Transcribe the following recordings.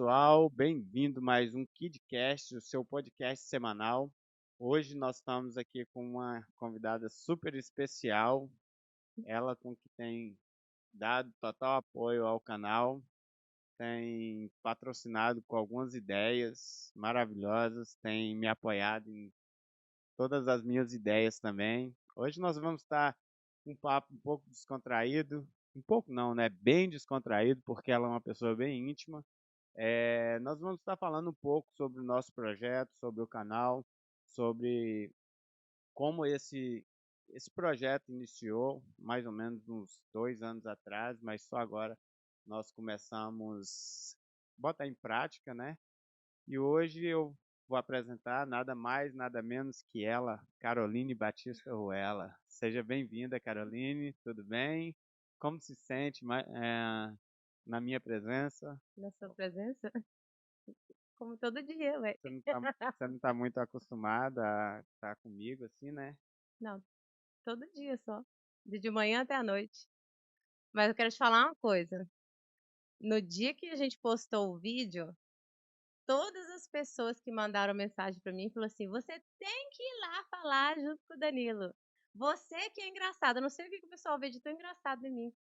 pessoal, bem-vindo mais um KidCast, o seu podcast semanal. Hoje nós estamos aqui com uma convidada super especial, ela com que tem dado total apoio ao canal, tem patrocinado com algumas ideias maravilhosas, tem me apoiado em todas as minhas ideias também. Hoje nós vamos estar com um papo um pouco descontraído, um pouco não, né? Bem descontraído, porque ela é uma pessoa bem íntima. Nós vamos estar falando um pouco sobre o nosso projeto, sobre o canal, sobre como esse projeto iniciou, mais ou menos uns 2 anos atrás, mas só agora nós começamos a botar em prática, né? E hoje eu vou apresentar nada mais, nada menos que ela, Caroline Batista Ruela. Seja bem-vinda, Caroline, tudo bem? Como se sente na minha presença? Na sua presença, como todo dia, ué. Você não tá muito acostumada a estar comigo assim, né? Não, todo dia só. De manhã até a noite. Mas eu quero te falar uma coisa. No dia que a gente postou o vídeo, todas as pessoas que mandaram mensagem pra mim falaram assim: você tem que ir lá falar junto com o Danilo. Você que é engraçado. Eu não sei o que que o pessoal vê de tão engraçado em mim.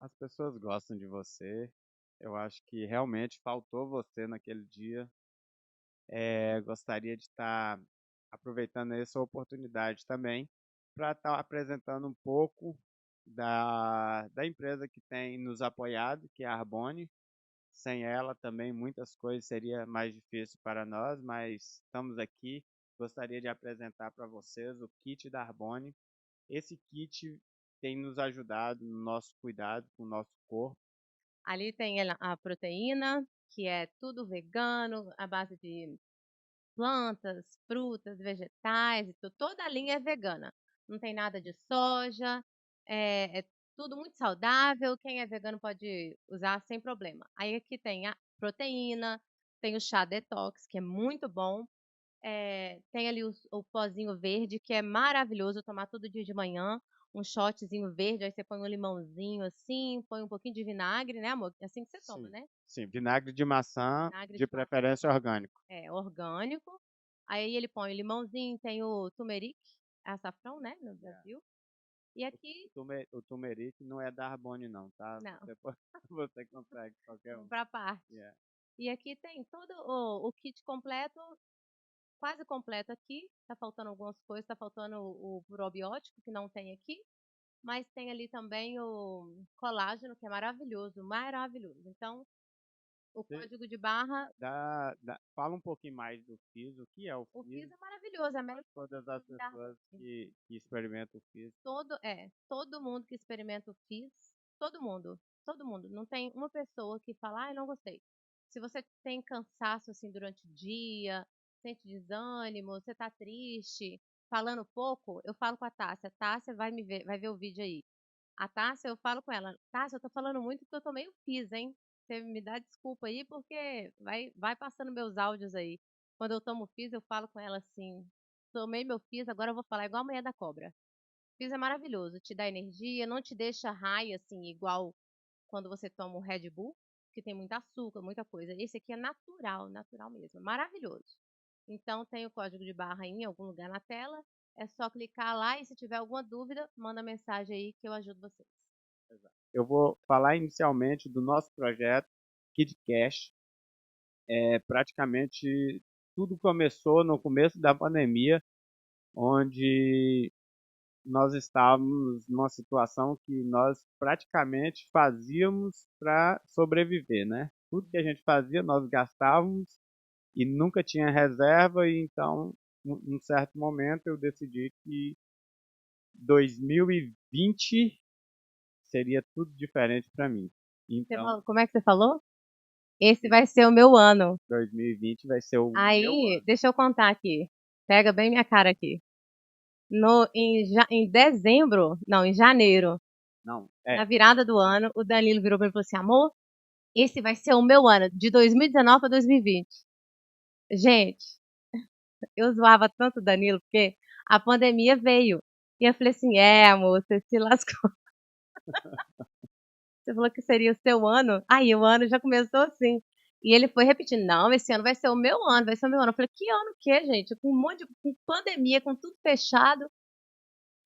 As pessoas gostam de você. Eu acho que realmente faltou você naquele dia. Gostaria de estar aproveitando essa oportunidade também para estar apresentando um pouco da empresa que tem nos apoiado, que é a Arbone. Sem ela também muitas coisas seria mais difícil para nós, mas estamos aqui. Gostaria de apresentar para vocês o kit da Arbone. Esse kit tem nos ajudado no nosso cuidado com o nosso corpo. Ali tem a proteína, que é tudo vegano, à base de plantas, frutas, vegetais, e toda a linha é vegana. Não tem nada de soja, é tudo muito saudável. Quem é vegano pode usar sem problema. Aí aqui tem a proteína, tem o chá detox, que é muito bom. Tem ali o pozinho verde, que é maravilhoso tomar todo dia de manhã. Um shotzinho verde, aí você põe um limãozinho assim, põe um pouquinho de vinagre, né, amor? É assim que você toma, Sim, né? sim, vinagre de maçã, Vinagre de de maçã. preferência orgânico. É, orgânico. Aí ele põe o limãozinho, tem o turmeric, açafrão, né, no Yeah. Brasil. E aqui, O turmeric não é da Arbonne não, tá? não, Depois você consegue qualquer um. comprar à parte. Yeah. E aqui tem todo o kit completo, quase completo aqui. Tá faltando algumas coisas, tá faltando o probiótico, que não tem aqui. Mas tem ali também o colágeno, que é maravilhoso, maravilhoso. Então, o Você código de barra, fala um pouquinho mais do FIS, o que é o o FIS, FIS é maravilhoso, é a para melhor todas as coisa da pessoas Arbonne. que experimentam o FIS. Todo mundo que experimenta o FIS, todo mundo. Não tem uma pessoa que fala, ai, não gostei. Se você tem cansaço assim durante o dia, sente desânimo, você tá triste, falando pouco, eu falo com a Tássia. Tássia vai me ver, vai ver o vídeo aí. A Tássia, eu falo com ela, Tássia, eu tô falando muito porque eu tomei o FIS, hein? Você me dá desculpa aí, porque vai passando meus áudios aí. Quando eu tomo FIS, eu falo com ela assim, tomei meu FIS, agora eu vou falar igual a mulher da cobra. FIS é maravilhoso, te dá energia, não te deixa high, assim, igual quando você toma um Red Bull, que tem muito açúcar, muita coisa. Esse aqui é natural, natural mesmo, maravilhoso. Então tem o código de barra aí em algum lugar na tela, é só clicar lá e se tiver alguma dúvida, manda mensagem aí que eu ajudo vocês. Eu vou falar inicialmente do nosso projeto KidCast. Praticamente tudo começou no começo da pandemia, onde nós estávamos numa situação que nós praticamente fazíamos para sobreviver, né? Tudo que a gente fazia, nós gastávamos e nunca tinha reserva, e então, num certo momento, eu decidi que 2020 seria tudo diferente para mim. Então, Como é que você falou? Esse vai ser o meu ano. 2020 vai ser o meu Aí, ano. deixa eu contar aqui. Pega bem minha cara aqui. Em dezembro, não, em janeiro, Não, na virada do ano, o Danilo virou pra mim e falou assim: amor, esse vai ser o meu ano, de 2019 para 2020. Gente, eu zoava tanto o Danilo, porque a pandemia veio. E eu falei assim: amor, você se lascou. Você falou que seria o seu ano. Aí o ano já começou assim. E ele foi repetindo, não, esse ano vai ser o meu ano, vai ser o meu ano. Eu falei, que ano o quê, gente? Com um monte com pandemia, com tudo fechado.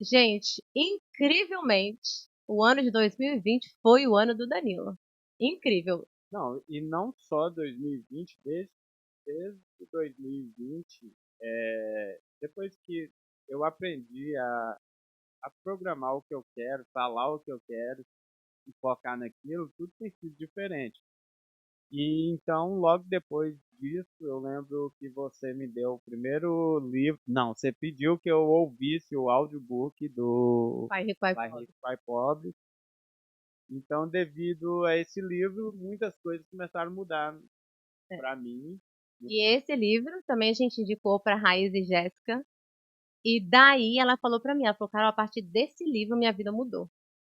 Gente, incrivelmente, o ano de 2020 foi o ano do Danilo. Incrível. Não, e não só 2020, desde 2020, depois que eu aprendi a programar o que eu quero, falar o que eu quero e focar naquilo, tudo tem sido diferente. E então, logo depois disso, eu lembro que você me deu o primeiro livro. Não, você pediu que eu ouvisse o audiobook do Pai rico, pai Pai pobre. Rico, Pai Pobre. Então, devido a esse livro, muitas coisas começaram a mudar É. para mim. E esse livro também a gente indicou para Raiz e Jéssica. E daí ela falou para mim, ela falou, Carol, a partir desse livro minha vida mudou.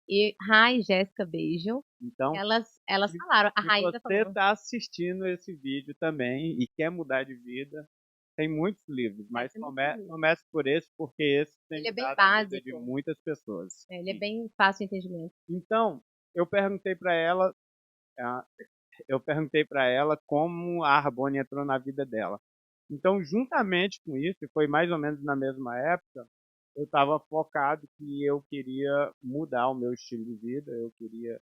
E Rai e Jéssica, beijo. Então, Elas se, falaram, a se Raíza você falou, está assistindo esse vídeo também e quer mudar de vida, tem muitos livros, é, mas tem muito livro. comece por esse, porque esse tem Ele é bem mudado a vida de básico, muitas pessoas. ele é bem fácil de entendimento. Então, eu perguntei para ela, ah, eu perguntei para ela como a Arbonne entrou na vida dela. Então, juntamente com isso, e foi mais ou menos na mesma época, eu estava focado que eu queria mudar o meu estilo de vida, eu queria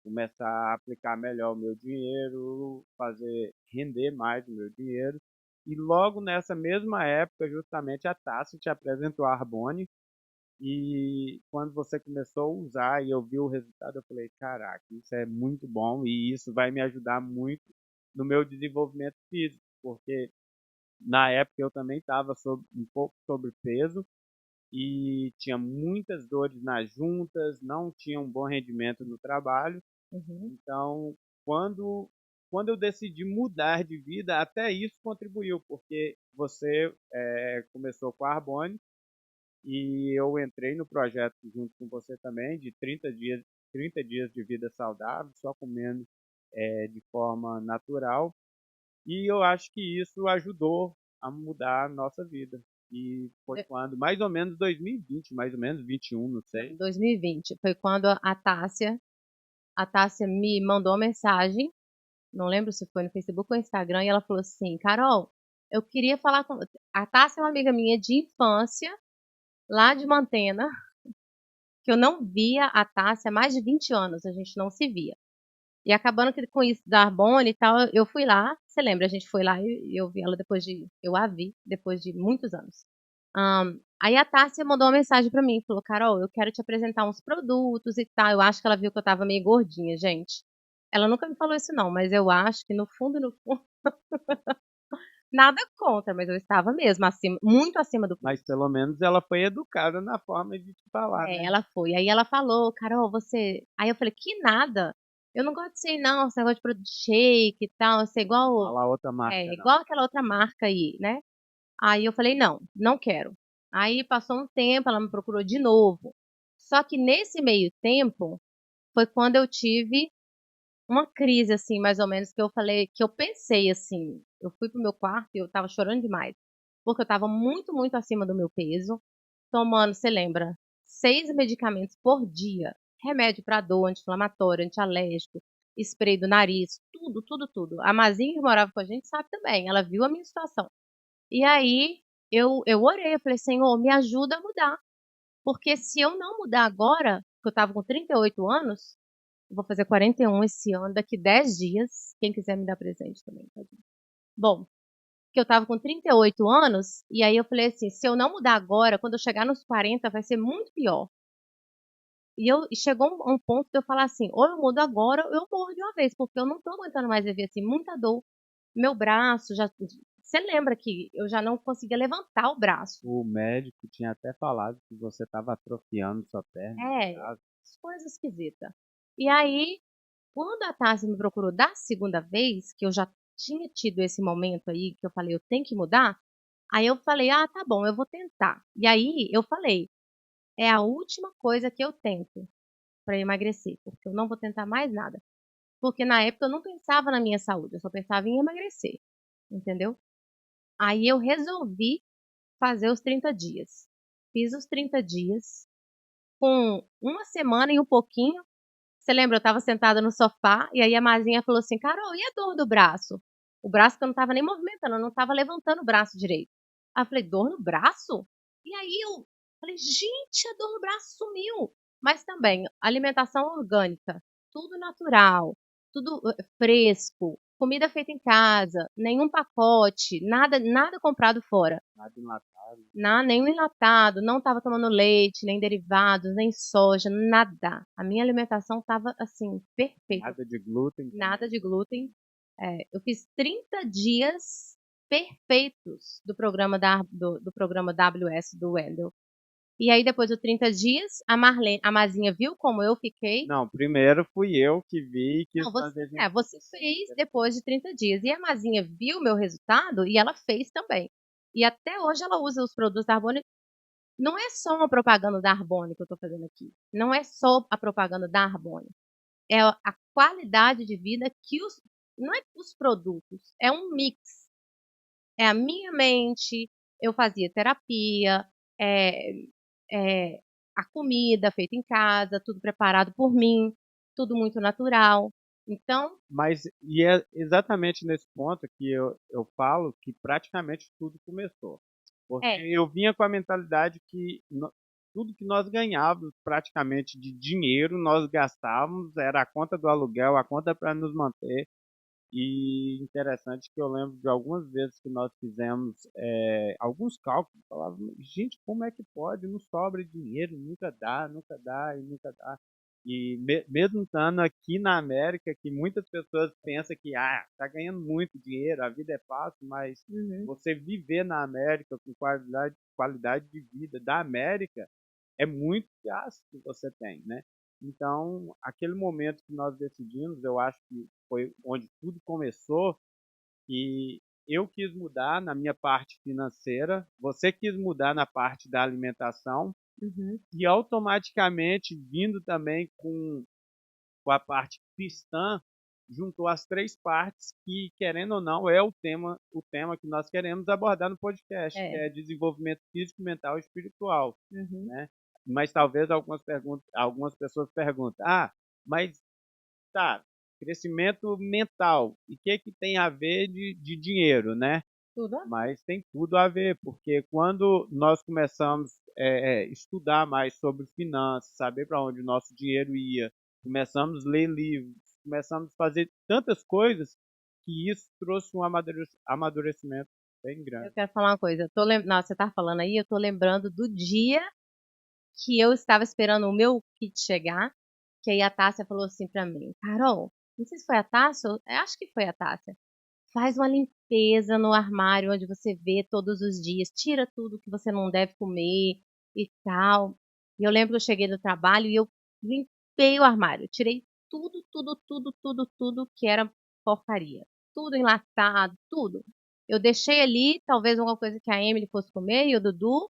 começar a aplicar melhor o meu dinheiro, fazer render mais o meu dinheiro. E logo nessa mesma época, justamente a Tassi te apresentou a Arbonne, e quando você começou a usar e eu vi o resultado, eu falei, caraca, isso é muito bom e isso vai me ajudar muito no meu desenvolvimento físico, porque na época eu também estava um pouco sobrepeso e tinha muitas dores nas juntas, não tinha um bom rendimento no trabalho. Uhum, Então, quando, quando eu decidi mudar de vida, até isso contribuiu, porque você começou com a Arbonne e eu entrei no projeto junto com você também, de 30 dias de vida saudável, só comendo de forma natural. E eu acho que isso ajudou a mudar a nossa vida. E foi De- quando, mais ou menos 2020, mais ou menos 21, não não, sei. 2020 foi quando a Tássia me mandou uma mensagem, não lembro se foi no Facebook ou no Instagram, e ela falou assim, Carol, eu queria falar com... A Tássia é uma amiga minha de infância, lá de Mantena, que eu não via a Tássia há mais de 20 anos, a gente não se via. E acabando que com isso da Arbonne e tal, eu fui lá, você lembra, a gente foi lá e eu vi ela eu a vi depois de muitos anos. Aí a Tássia mandou uma mensagem pra mim, falou, Carol, eu quero te apresentar uns produtos e tal. Eu acho que ela viu que eu tava meio gordinha, gente. Ela nunca me falou isso não, mas eu acho que no fundo, nada contra, mas eu estava mesmo acima, muito acima do peso. Mas pelo menos ela foi educada na forma de te falar, É, né? ela foi. Aí ela falou, Carol, você. Aí eu falei, que nada. Eu não gosto disso aí, não. Esse negócio de produto shake e tal. Você é igual. Falar outra É, marca, não. igual aquela outra marca aí, né? Aí eu falei, não, não quero. Aí passou um tempo, ela me procurou de novo. Só que nesse meio tempo foi quando eu tive uma crise, assim, mais ou menos, que eu falei, que eu pensei assim. Eu fui pro meu quarto e eu tava chorando demais. Porque eu tava muito, muito acima do meu peso. Tomando, você lembra, 6 medicamentos por dia. Remédio para dor, anti-inflamatório, antialérgico, spray do nariz, tudo, tudo, tudo. A Mazinha que morava com a gente sabe também, ela viu a minha situação. E aí eu orei, eu falei, Senhor, me ajuda a mudar. Porque se eu não mudar agora, que eu tava com 38 anos, eu vou fazer 41 esse ano, daqui 10 dias. Quem quiser me dar presente também, pode. Bom, que eu tava com 38 anos, e aí eu falei assim, se eu não mudar agora, quando eu chegar nos 40 vai ser muito pior. E chegou um ponto de eu falar assim, ou eu mudo agora, ou eu morro de uma vez, porque eu não tô aguentando mais viver assim, muita dor. Meu braço já, você lembra que eu já não conseguia levantar o braço. O médico tinha até falado que você estava atrofiando sua perna. É, Tá? coisa esquisita. E aí, quando a Tassi me procurou da segunda vez, que eu já tinha tido esse momento aí, que eu falei, eu tenho que mudar, aí eu falei, ah, tá bom, eu vou tentar. E aí eu falei, é a última coisa que eu tento para emagrecer, porque eu não vou tentar mais nada. Porque na época eu não pensava na minha saúde, eu só pensava em emagrecer, entendeu? Aí eu resolvi fazer os 30 dias. Fiz os 30 dias, com uma semana e um pouquinho, Você lembra? Eu estava sentada no sofá e aí a Mazinha falou assim: "Carol, e a dor do braço?". O braço que eu não estava nem movimentando, eu não estava levantando o braço direito. Aí eu falei: "Dor no braço?". E aí eu falei: "Gente, a dor no braço sumiu". Mas também alimentação orgânica, tudo natural, tudo fresco, comida feita em casa, nenhum pacote, nada comprado fora. Nada enlatado. Nenhum enlatado, não estava tomando leite, nem derivados, nem soja, nada. A minha alimentação estava, assim, perfeita. Nada de glúten. Nada de glúten. Eu fiz 30 dias perfeitos do programa WS do Wendel. E aí, depois dos 30 dias, a Mazinha viu como eu fiquei. Não, primeiro fui eu que vi e quis Não, fazer você fez depois de 30 dias. E a Mazinha viu o meu resultado e ela fez também. E até hoje ela usa os produtos da Arbone. Não é só uma propaganda da Arbone que eu estou fazendo aqui. Não é só a propaganda da Arbone. É a qualidade de vida que não é os produtos, é um mix. É a minha mente, eu fazia terapia, é, a comida feita em casa, tudo preparado por mim, tudo muito natural. Então, Mas, e é exatamente nesse ponto que eu falo que praticamente tudo começou. Porque é, eu vinha com a mentalidade que tudo que nós ganhávamos praticamente de dinheiro, nós gastávamos, era a conta do aluguel, a conta para nos manter. E interessante que eu lembro de algumas vezes que nós fizemos alguns cálculos, falava, gente, como é que pode? Não sobra dinheiro, nunca dá e nunca dá. E mesmo estando aqui na América, que muitas pessoas pensam que tá ganhando muito dinheiro, a vida é fácil, mas uhum, você viver na América com qualidade de vida da América é muito gasto que você tem, né? Então, aquele momento que nós decidimos, eu acho que foi onde tudo começou, e eu quis mudar na minha parte financeira, você quis mudar na parte da alimentação, uhum, e automaticamente, vindo também com a parte cristã, juntou as três partes que, querendo ou não, é o tema que nós queremos abordar no podcast, que é, é desenvolvimento físico, mental e espiritual, uhum, né? Mas talvez algumas pessoas perguntam, mas tá, crescimento mental, e o que tem a ver de dinheiro, né? tudo a ver. Mas tem tudo a ver, porque quando nós começamos a estudar mais sobre finanças, saber para onde o nosso dinheiro ia, começamos a ler livros, começamos a fazer tantas coisas, que isso trouxe um amadurecimento bem Eu grande. quero falar uma coisa. Nossa, você tá falando aí, eu tô lembrando do dia que eu estava esperando o meu kit chegar, que aí a Tássia falou assim pra mim: "Carol", não sei se foi a Tássia, acho que foi a Tássia, "faz uma limpeza no armário onde você vê todos os dias, tira tudo que você não deve comer e tal". E eu lembro que eu cheguei do trabalho e eu limpei o armário, tirei tudo, tudo, tudo, tudo, tudo que era porcaria, tudo enlatado, tudo. Eu deixei ali, talvez alguma coisa que a Emily fosse comer e o Dudu,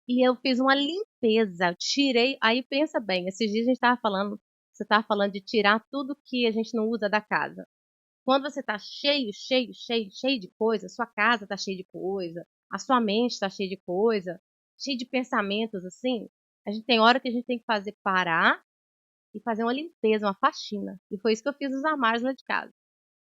e eu fiz uma limpeza, eu tirei, aí pensa bem, esses dias a gente estava falando, você estava falando de tirar tudo que a gente não usa da casa. Quando você está cheio, cheio, cheio, cheio de coisa, sua casa está cheia de coisa, a sua mente está cheia de coisa, cheia de pensamentos assim, a gente tem hora que a gente tem que fazer parar e fazer uma limpeza, uma faxina. E foi isso que eu fiz nos armários lá de casa.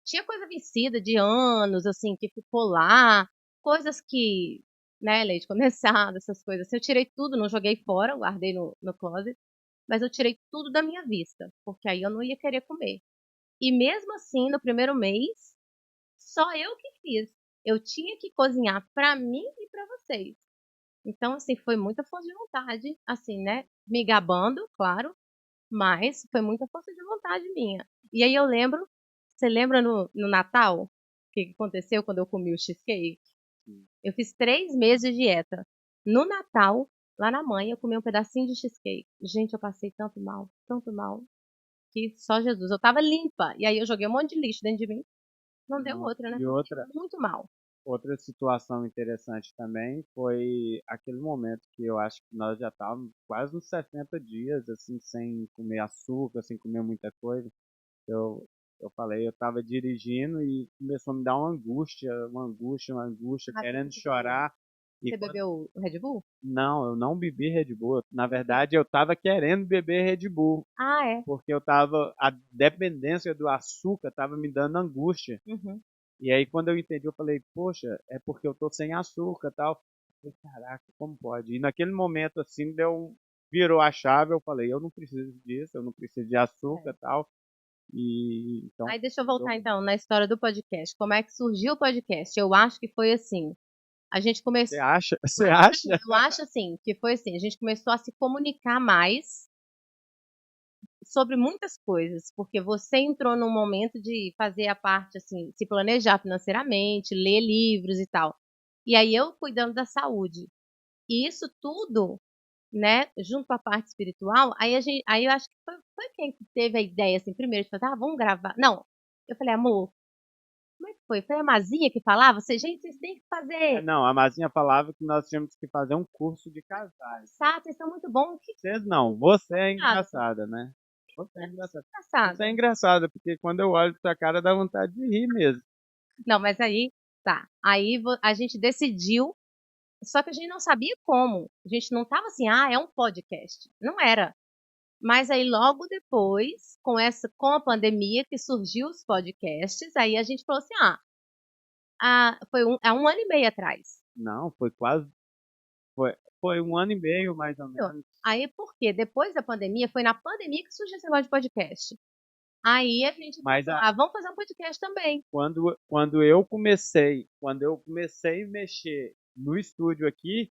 Tinha coisa vencida de anos, assim, que ficou lá, coisas que, né, leite condensado, essas coisas assim. Eu tirei tudo, não joguei fora, guardei no closet, mas eu tirei tudo da minha vista, porque aí eu não ia querer comer. E mesmo assim, no primeiro mês, só eu que fiz. Eu tinha que cozinhar para mim e para vocês. Então, assim, foi muita força de vontade, assim, né? Me gabando, claro, mas foi muita força de vontade minha. E aí eu lembro, você lembra no Natal? O que aconteceu quando eu comi o cheesecake? Eu fiz 3 meses de dieta. No Natal, lá na mãe, eu comi um pedacinho de cheesecake. Gente, eu passei tanto mal, que só Jesus. Eu tava limpa. E aí eu joguei um monte de lixo dentro de mim. Não deu Não, outra, né? e Passei outra, muito mal. outra situação interessante também foi aquele momento que eu acho que nós já estávamos quase uns 60 dias, assim, sem comer açúcar, sem comer muita coisa. Eu, eu falei, eu estava dirigindo e começou a me dar uma angústia, querendo Rapidinho. chorar. E Você bebeu o Red Bull? não, eu não bebi Red Bull. Na verdade, eu tava querendo beber Red Bull, Ah, é? porque a dependência do açúcar tava me dando angústia. Uhum. E aí, quando eu entendi, eu falei, poxa, é porque eu tô sem açúcar e tal. Eu falei, caraca, como pode? E naquele momento, assim, virou a chave, eu falei, eu não preciso disso, eu não preciso de açúcar É. e tal. E então, Aí deixa eu eu- voltar então na história do podcast. Como é que surgiu o podcast? Eu acho que foi assim. A gente você começou. acha? Você acha? Eu acho assim, que foi assim, a gente começou a se comunicar mais sobre muitas coisas, porque você entrou num momento de fazer a parte assim, se planejar financeiramente, ler livros e tal. E aí eu cuidando da saúde. E isso tudo, né, junto com a parte espiritual, aí eu acho que foi quem que teve a ideia assim, primeiro de fazer, vamos gravar. Não, eu falei, amor, como é que foi? Foi a Mazinha que falava? Você, gente, vocês têm que fazer. Não, a Mazinha falava que nós tínhamos que fazer um curso de casais. Sabe, vocês são muito bons. Que Vocês não, você é engraçado. engraçada, né? Você é engraçada. Engraçado. Você é engraçada, porque quando eu olho pra sua cara dá vontade de rir mesmo. Não, mas aí, tá. Aí a gente decidiu, só que a gente não sabia como. A gente não tava assim, é um podcast. Não era. Mas aí logo depois, com a pandemia que surgiu os podcasts, aí a gente falou assim, foi há um ano e meio atrás. Não, foi quase. Foi um ano e meio, mais ou Então, menos. aí por quê? Depois da pandemia, foi na pandemia que surgiu esse negócio de podcast. Aí a gente Mas falou, vamos fazer um podcast também. quando eu comecei a mexer no estúdio aqui,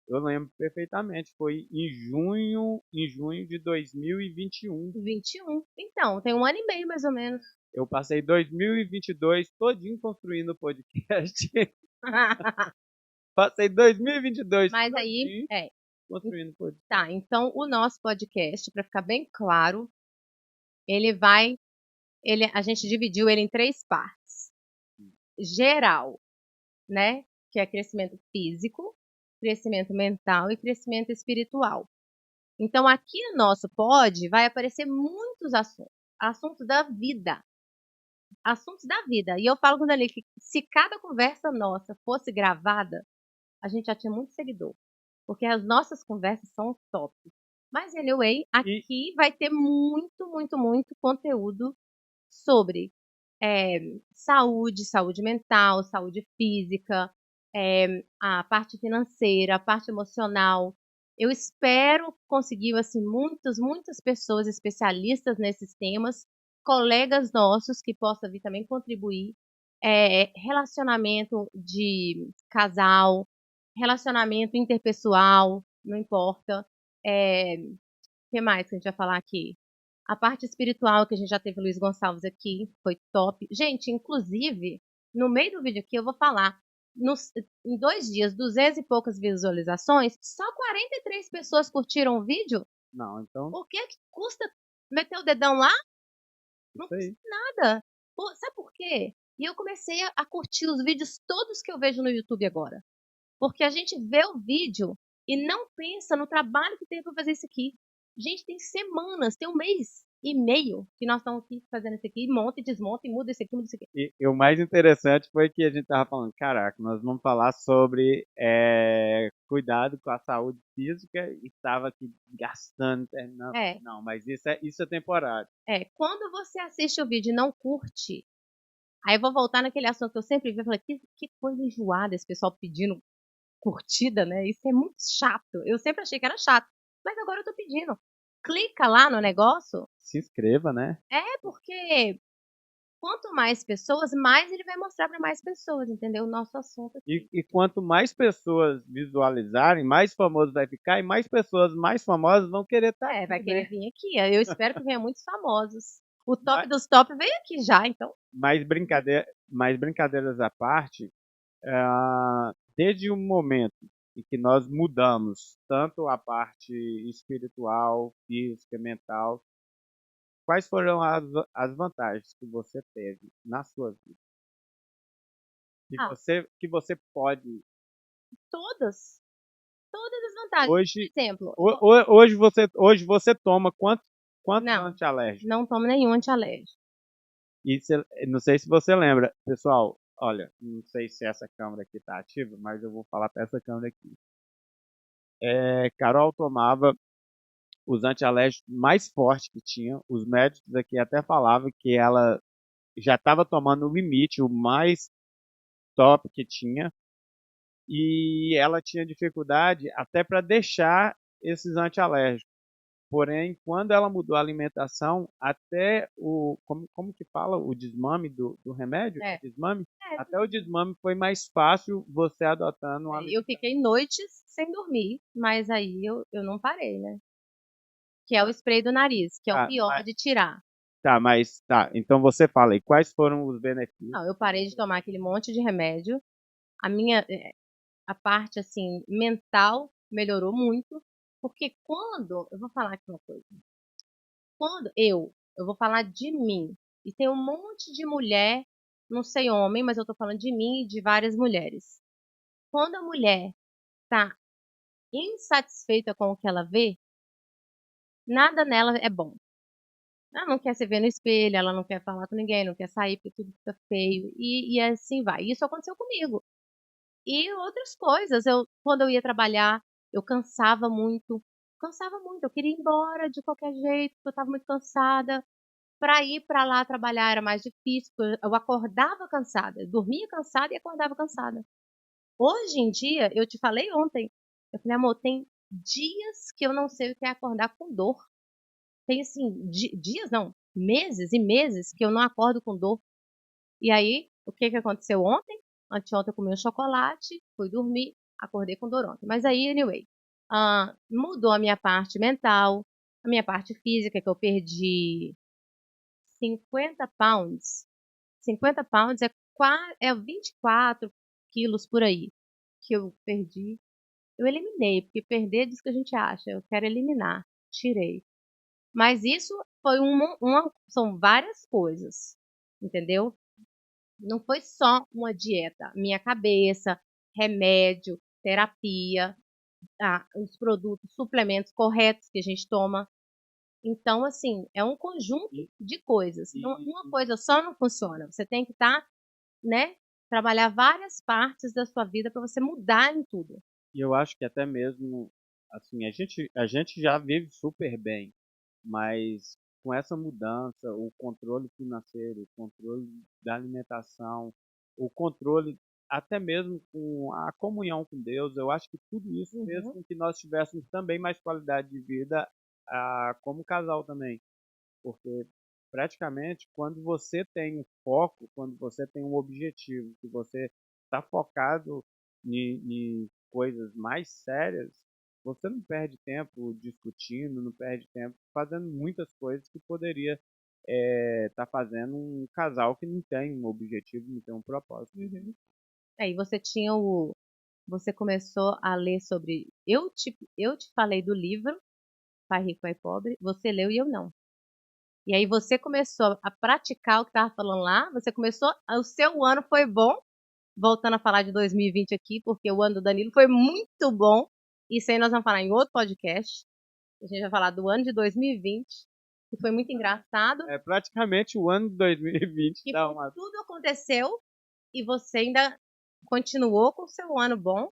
eu lembro perfeitamente, foi em junho de 2021. 21. Então, tem um ano e meio mais ou menos. Eu passei 2022 todinho construindo o podcast. Passei 2022 Mas aí, todinho construindo o podcast. tá. Então, o nosso podcast, para ficar bem claro, a gente dividiu ele em 3 partes. Geral, né? Que é crescimento físico, crescimento mental e crescimento espiritual. Então, aqui no nosso pod vai aparecer muitos assuntos. Assuntos da vida. Assuntos da vida. E eu falo com o Dali que se cada conversa nossa fosse gravada, a gente já tinha muito seguidor. Porque as nossas conversas são top. Mas, anyway, aqui vai ter muito, muito, muito conteúdo sobre saúde mental, saúde física, a parte financeira, a parte emocional. Eu espero conseguir, assim, muitas pessoas especialistas nesses temas, colegas nossos que possam vir também contribuir, relacionamento de casal, relacionamento interpessoal, não importa. O que mais que a gente vai falar aqui? A parte espiritual, que a gente já teve o Luiz Gonçalves aqui, foi top. Gente, inclusive, no meio do vídeo aqui eu vou falar, em 2 dias, 200 e poucas visualizações, só 43 pessoas curtiram o vídeo. Não, então, Por que custa meter o dedão lá? Não isso aí. custa nada. Sabe por quê? E eu comecei a curtir os vídeos todos que eu vejo no YouTube agora. Porque a gente vê o vídeo e não pensa no trabalho que tem para fazer isso aqui. Gente, tem semanas, tem um mês e meio que nós estamos aqui fazendo isso aqui, monta e desmonta e muda isso aqui, muda isso aqui. E o mais interessante foi que a gente tava falando, caraca, nós vamos falar sobre cuidado com a saúde física e estava aqui gastando, terminando. Não, mas isso é temporário. Quando você assiste o vídeo e não curte, aí eu vou voltar naquele assunto que eu sempre vi, eu falei, que coisa enjoada esse pessoal pedindo curtida, né? Isso é muito chato. Eu sempre achei que era chato, mas agora eu tô pedindo. Clica lá no negócio. Se inscreva, né? Porque quanto mais pessoas, mais ele vai mostrar para mais pessoas, entendeu? O nosso assunto aqui. E quanto mais pessoas visualizarem, mais famoso vai ficar e mais pessoas mais famosas vão querer estar aqui, vai né? querer vir aqui. Eu espero que venha muitos famosos. O top dos top veio aqui já, então. Mais brincadeiras à parte, desde o momento em que nós mudamos tanto a parte espiritual, física, mental, quais foram as vantagens que você teve na sua vida? Que você pode. Todas as vantagens. Hoje, Por exemplo. hoje você toma quantos antialérgicos? Não tomo nenhum antialérgico. E não sei se você lembra, pessoal, Olha, não sei se essa câmera aqui está ativa, mas eu vou falar para essa câmera aqui. Carol tomava os antialérgicos mais fortes que tinha. Os médicos aqui até falavam que ela já estava tomando o limite, o mais top que tinha. E ela tinha dificuldade até para deixar esses antialérgicos. Porém, quando ela mudou a alimentação, até como que fala, o desmame do remédio, É, desmame, é, até o desmame foi mais fácil você adotando uma eu alimentação. fiquei noites sem dormir, mas aí eu não parei, né? Que é o spray do nariz, que é o Tá, pior de tirar. então você fala aí, quais foram os benefícios Não, eu que parei de você tomar teve? aquele monte de remédio. A minha, a parte assim mental melhorou muito, porque quando, eu vou falar aqui uma coisa. Quando eu vou falar de mim, e tem um monte de mulher, não sei homem, mas eu tô falando de mim e de várias mulheres. Quando a mulher tá insatisfeita com o que ela vê, nada nela é bom. Ela não quer se ver no espelho, ela não quer falar com ninguém, não quer sair porque tudo fica feio, e assim vai. Isso aconteceu comigo. E outras coisas, quando eu ia trabalhar, eu cansava muito, eu queria ir embora de qualquer jeito, porque eu estava muito cansada. Para ir para lá trabalhar era mais difícil, porque eu acordava cansada, eu dormia cansada e acordava cansada. Hoje em dia, eu te falei ontem, eu falei, amor, tem dias que eu não sei o que é acordar com dor. Tem assim, dias não, meses e meses que eu não acordo com dor. E aí, o que que aconteceu ontem? Anteontem eu comi um chocolate, fui dormir, acordei com dor ontem. Mas aí, anyway, mudou a minha parte mental, a minha parte física, que eu perdi 50 pounds. 50 pounds é 24 quilos por aí que eu perdi. Eu eliminei, porque perder diz que a gente acha. Eu quero eliminar. Tirei. Mas isso foi são várias coisas, entendeu? Não foi só uma dieta. Minha cabeça, remédio, terapia, os produtos, suplementos corretos que a gente toma. Então, assim, é um conjunto E, de coisas. e, Uma coisa só não funciona. Você tem que estar, né, trabalhar várias partes da sua vida para você mudar em tudo. e eu acho que até mesmo, assim, a gente já vive super bem, mas com essa mudança, o controle financeiro, o controle da alimentação, o controle até mesmo com a comunhão com Deus, eu acho que tudo isso fez Uhum, com que nós tivéssemos também mais qualidade de vida, como casal também. Porque praticamente quando você tem um foco, quando você tem um objetivo, que você está focado em coisas mais sérias, você não perde tempo discutindo, não perde tempo fazendo muitas coisas que poderia estar fazendo um casal que não tem um objetivo, não tem um propósito. uhum. Aí você começou a ler sobre, eu te falei do livro Pai Rico, Pai Pobre, você leu e eu não. E aí você começou a praticar o que estava falando lá, o seu ano foi bom, voltando a falar de 2020 aqui, porque o ano do Danilo foi muito bom. Isso aí nós vamos falar em outro podcast. A gente vai falar do ano de 2020, que foi muito engraçado, É praticamente o ano de 2020 que dá uma. tudo aconteceu e você ainda continuou com o seu ano bom.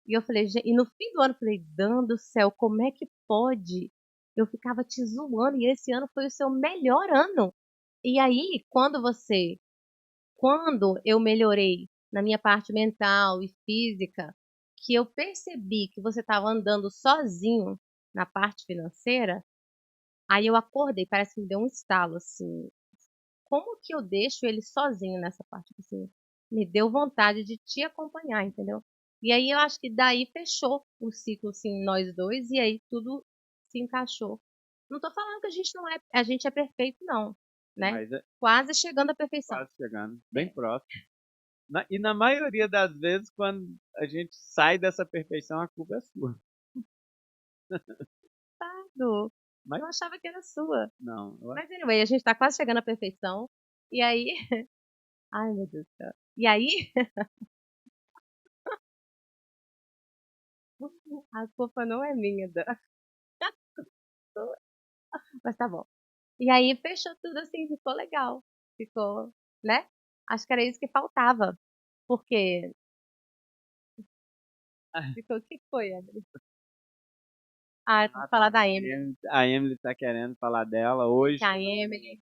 E eu falei, e no fim do ano, eu falei, Dan do céu, como é que pode? Eu ficava te zoando e esse ano foi o seu melhor ano. E aí, quando eu melhorei na minha parte mental e física, que eu percebi que você estava andando sozinho na parte financeira, aí eu acordei, parece que me deu um estalo, assim. Como que eu deixo ele sozinho nessa parte? Assim, me deu vontade de te acompanhar, entendeu? E aí eu acho que daí fechou o ciclo, assim, nós dois, e aí tudo se encaixou. Não tô falando que a gente é perfeito, não, né? Mas é Quase chegando à perfeição. quase chegando, bem É, próximo. E na maioria das vezes, quando a gente sai dessa perfeição, a culpa é sua. Tado, Mas eu achava que era sua. não, eu acho Mas anyway, a gente tá quase chegando à perfeição. E aí, ai meu Deus do céu. E aí, a culpa não é minha, mas tá bom. E aí fechou tudo assim, ficou legal. Ficou, né? Acho que era isso que faltava. Porque o que foi, Emily? Ah, pra Ah, falar tá. da Emily. A Emily tá querendo falar dela hoje. Que a Emily,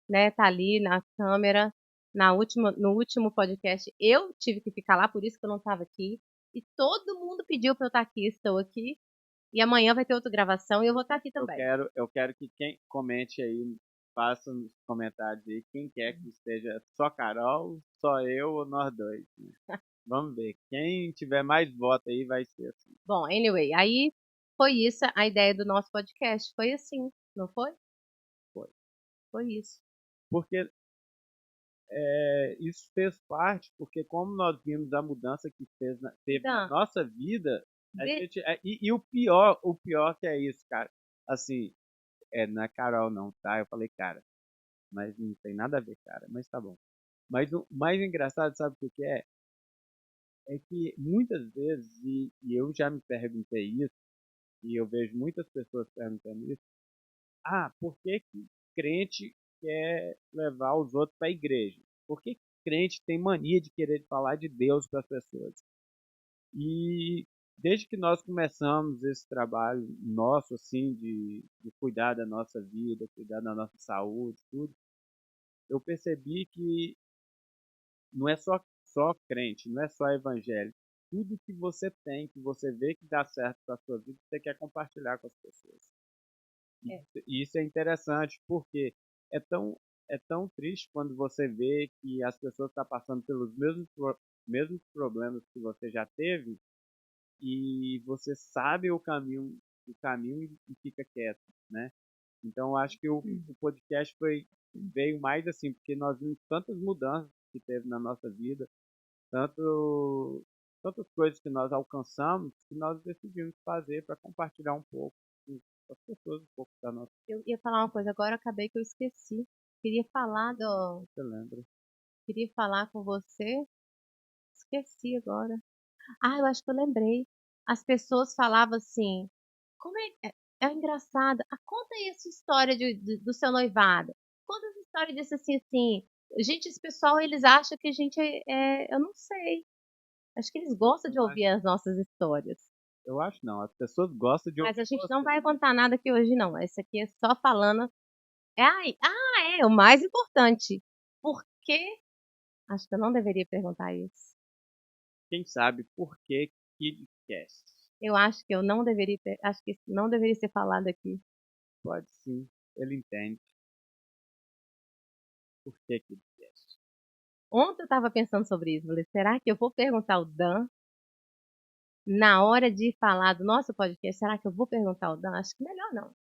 né, tá ali na câmera. No último podcast, eu tive que ficar lá, por isso que eu não estava aqui. E todo mundo pediu para eu estar aqui, estou aqui. E amanhã vai ter outra gravação e eu vou estar aqui também. Eu quero que quem comente aí, faça nos comentários aí, quem quer que esteja só Carol, só eu ou nós dois. Né? Vamos ver. Quem tiver mais voto aí vai ser assim. Bom, anyway, aí foi isso a ideia do nosso podcast. Foi assim, não foi? Foi. Foi isso. Porque isso fez parte, porque como nós vimos a mudança que teve na Dan, nossa vida, a de- gente, e o pior que é isso, cara. Assim, não é Carol não, tá? Eu falei cara, mas não tem nada a ver, cara, mas tá bom. Mas o mais engraçado, sabe o que é? É que muitas vezes, e eu já me perguntei isso, e eu vejo muitas pessoas perguntando isso, por que que crente quer levar os outros para a igreja? Por que crente tem mania de querer falar de Deus para as pessoas? E desde que nós começamos esse trabalho nosso, assim, de cuidar da nossa vida, cuidar da nossa saúde, tudo, eu percebi que não é só crente, não é só evangélico. Tudo que você tem, que você vê que dá certo para a sua vida, você quer compartilhar com as pessoas. é, E isso é interessante, porque é tão, é tão triste quando você vê que as pessoas estão passando pelos mesmos problemas que você já teve e você sabe o caminho e fica quieto, né? Então, eu acho que o podcast veio mais assim, porque nós vimos tantas mudanças que teve na nossa vida, tanto, tantas coisas que nós alcançamos, que nós decidimos fazer para compartilhar um pouco com as pessoas, um pouco da nossa. eu ia falar uma coisa, agora acabei que eu esqueci. Queria falar Você lembra? queria falar com você. Esqueci agora. Ah, eu acho que eu lembrei. As pessoas falavam assim, como é engraçado. Conta aí essa história do seu noivado. Conta essa história disso assim, assim. Gente, esse pessoal, eles acham que a gente eu não sei. Acho que eles gostam de Eu acho, ouvir as nossas histórias. eu acho não. As pessoas gostam de Mas a ouvir gente não você. vai contar nada aqui hoje, não. Esse aqui é só falando. É o mais importante. Por quê? Acho que eu não deveria perguntar isso. Quem sabe por que Kidcast? Eu acho que eu não deveria, acho que isso não deveria ser falado aqui. Pode sim, ele entende por que Kidcast. Ontem eu estava pensando sobre isso. Falei, será que eu vou perguntar ao Dan na hora de falar do nosso podcast? Será que eu vou perguntar ao Dan? Acho que melhor não.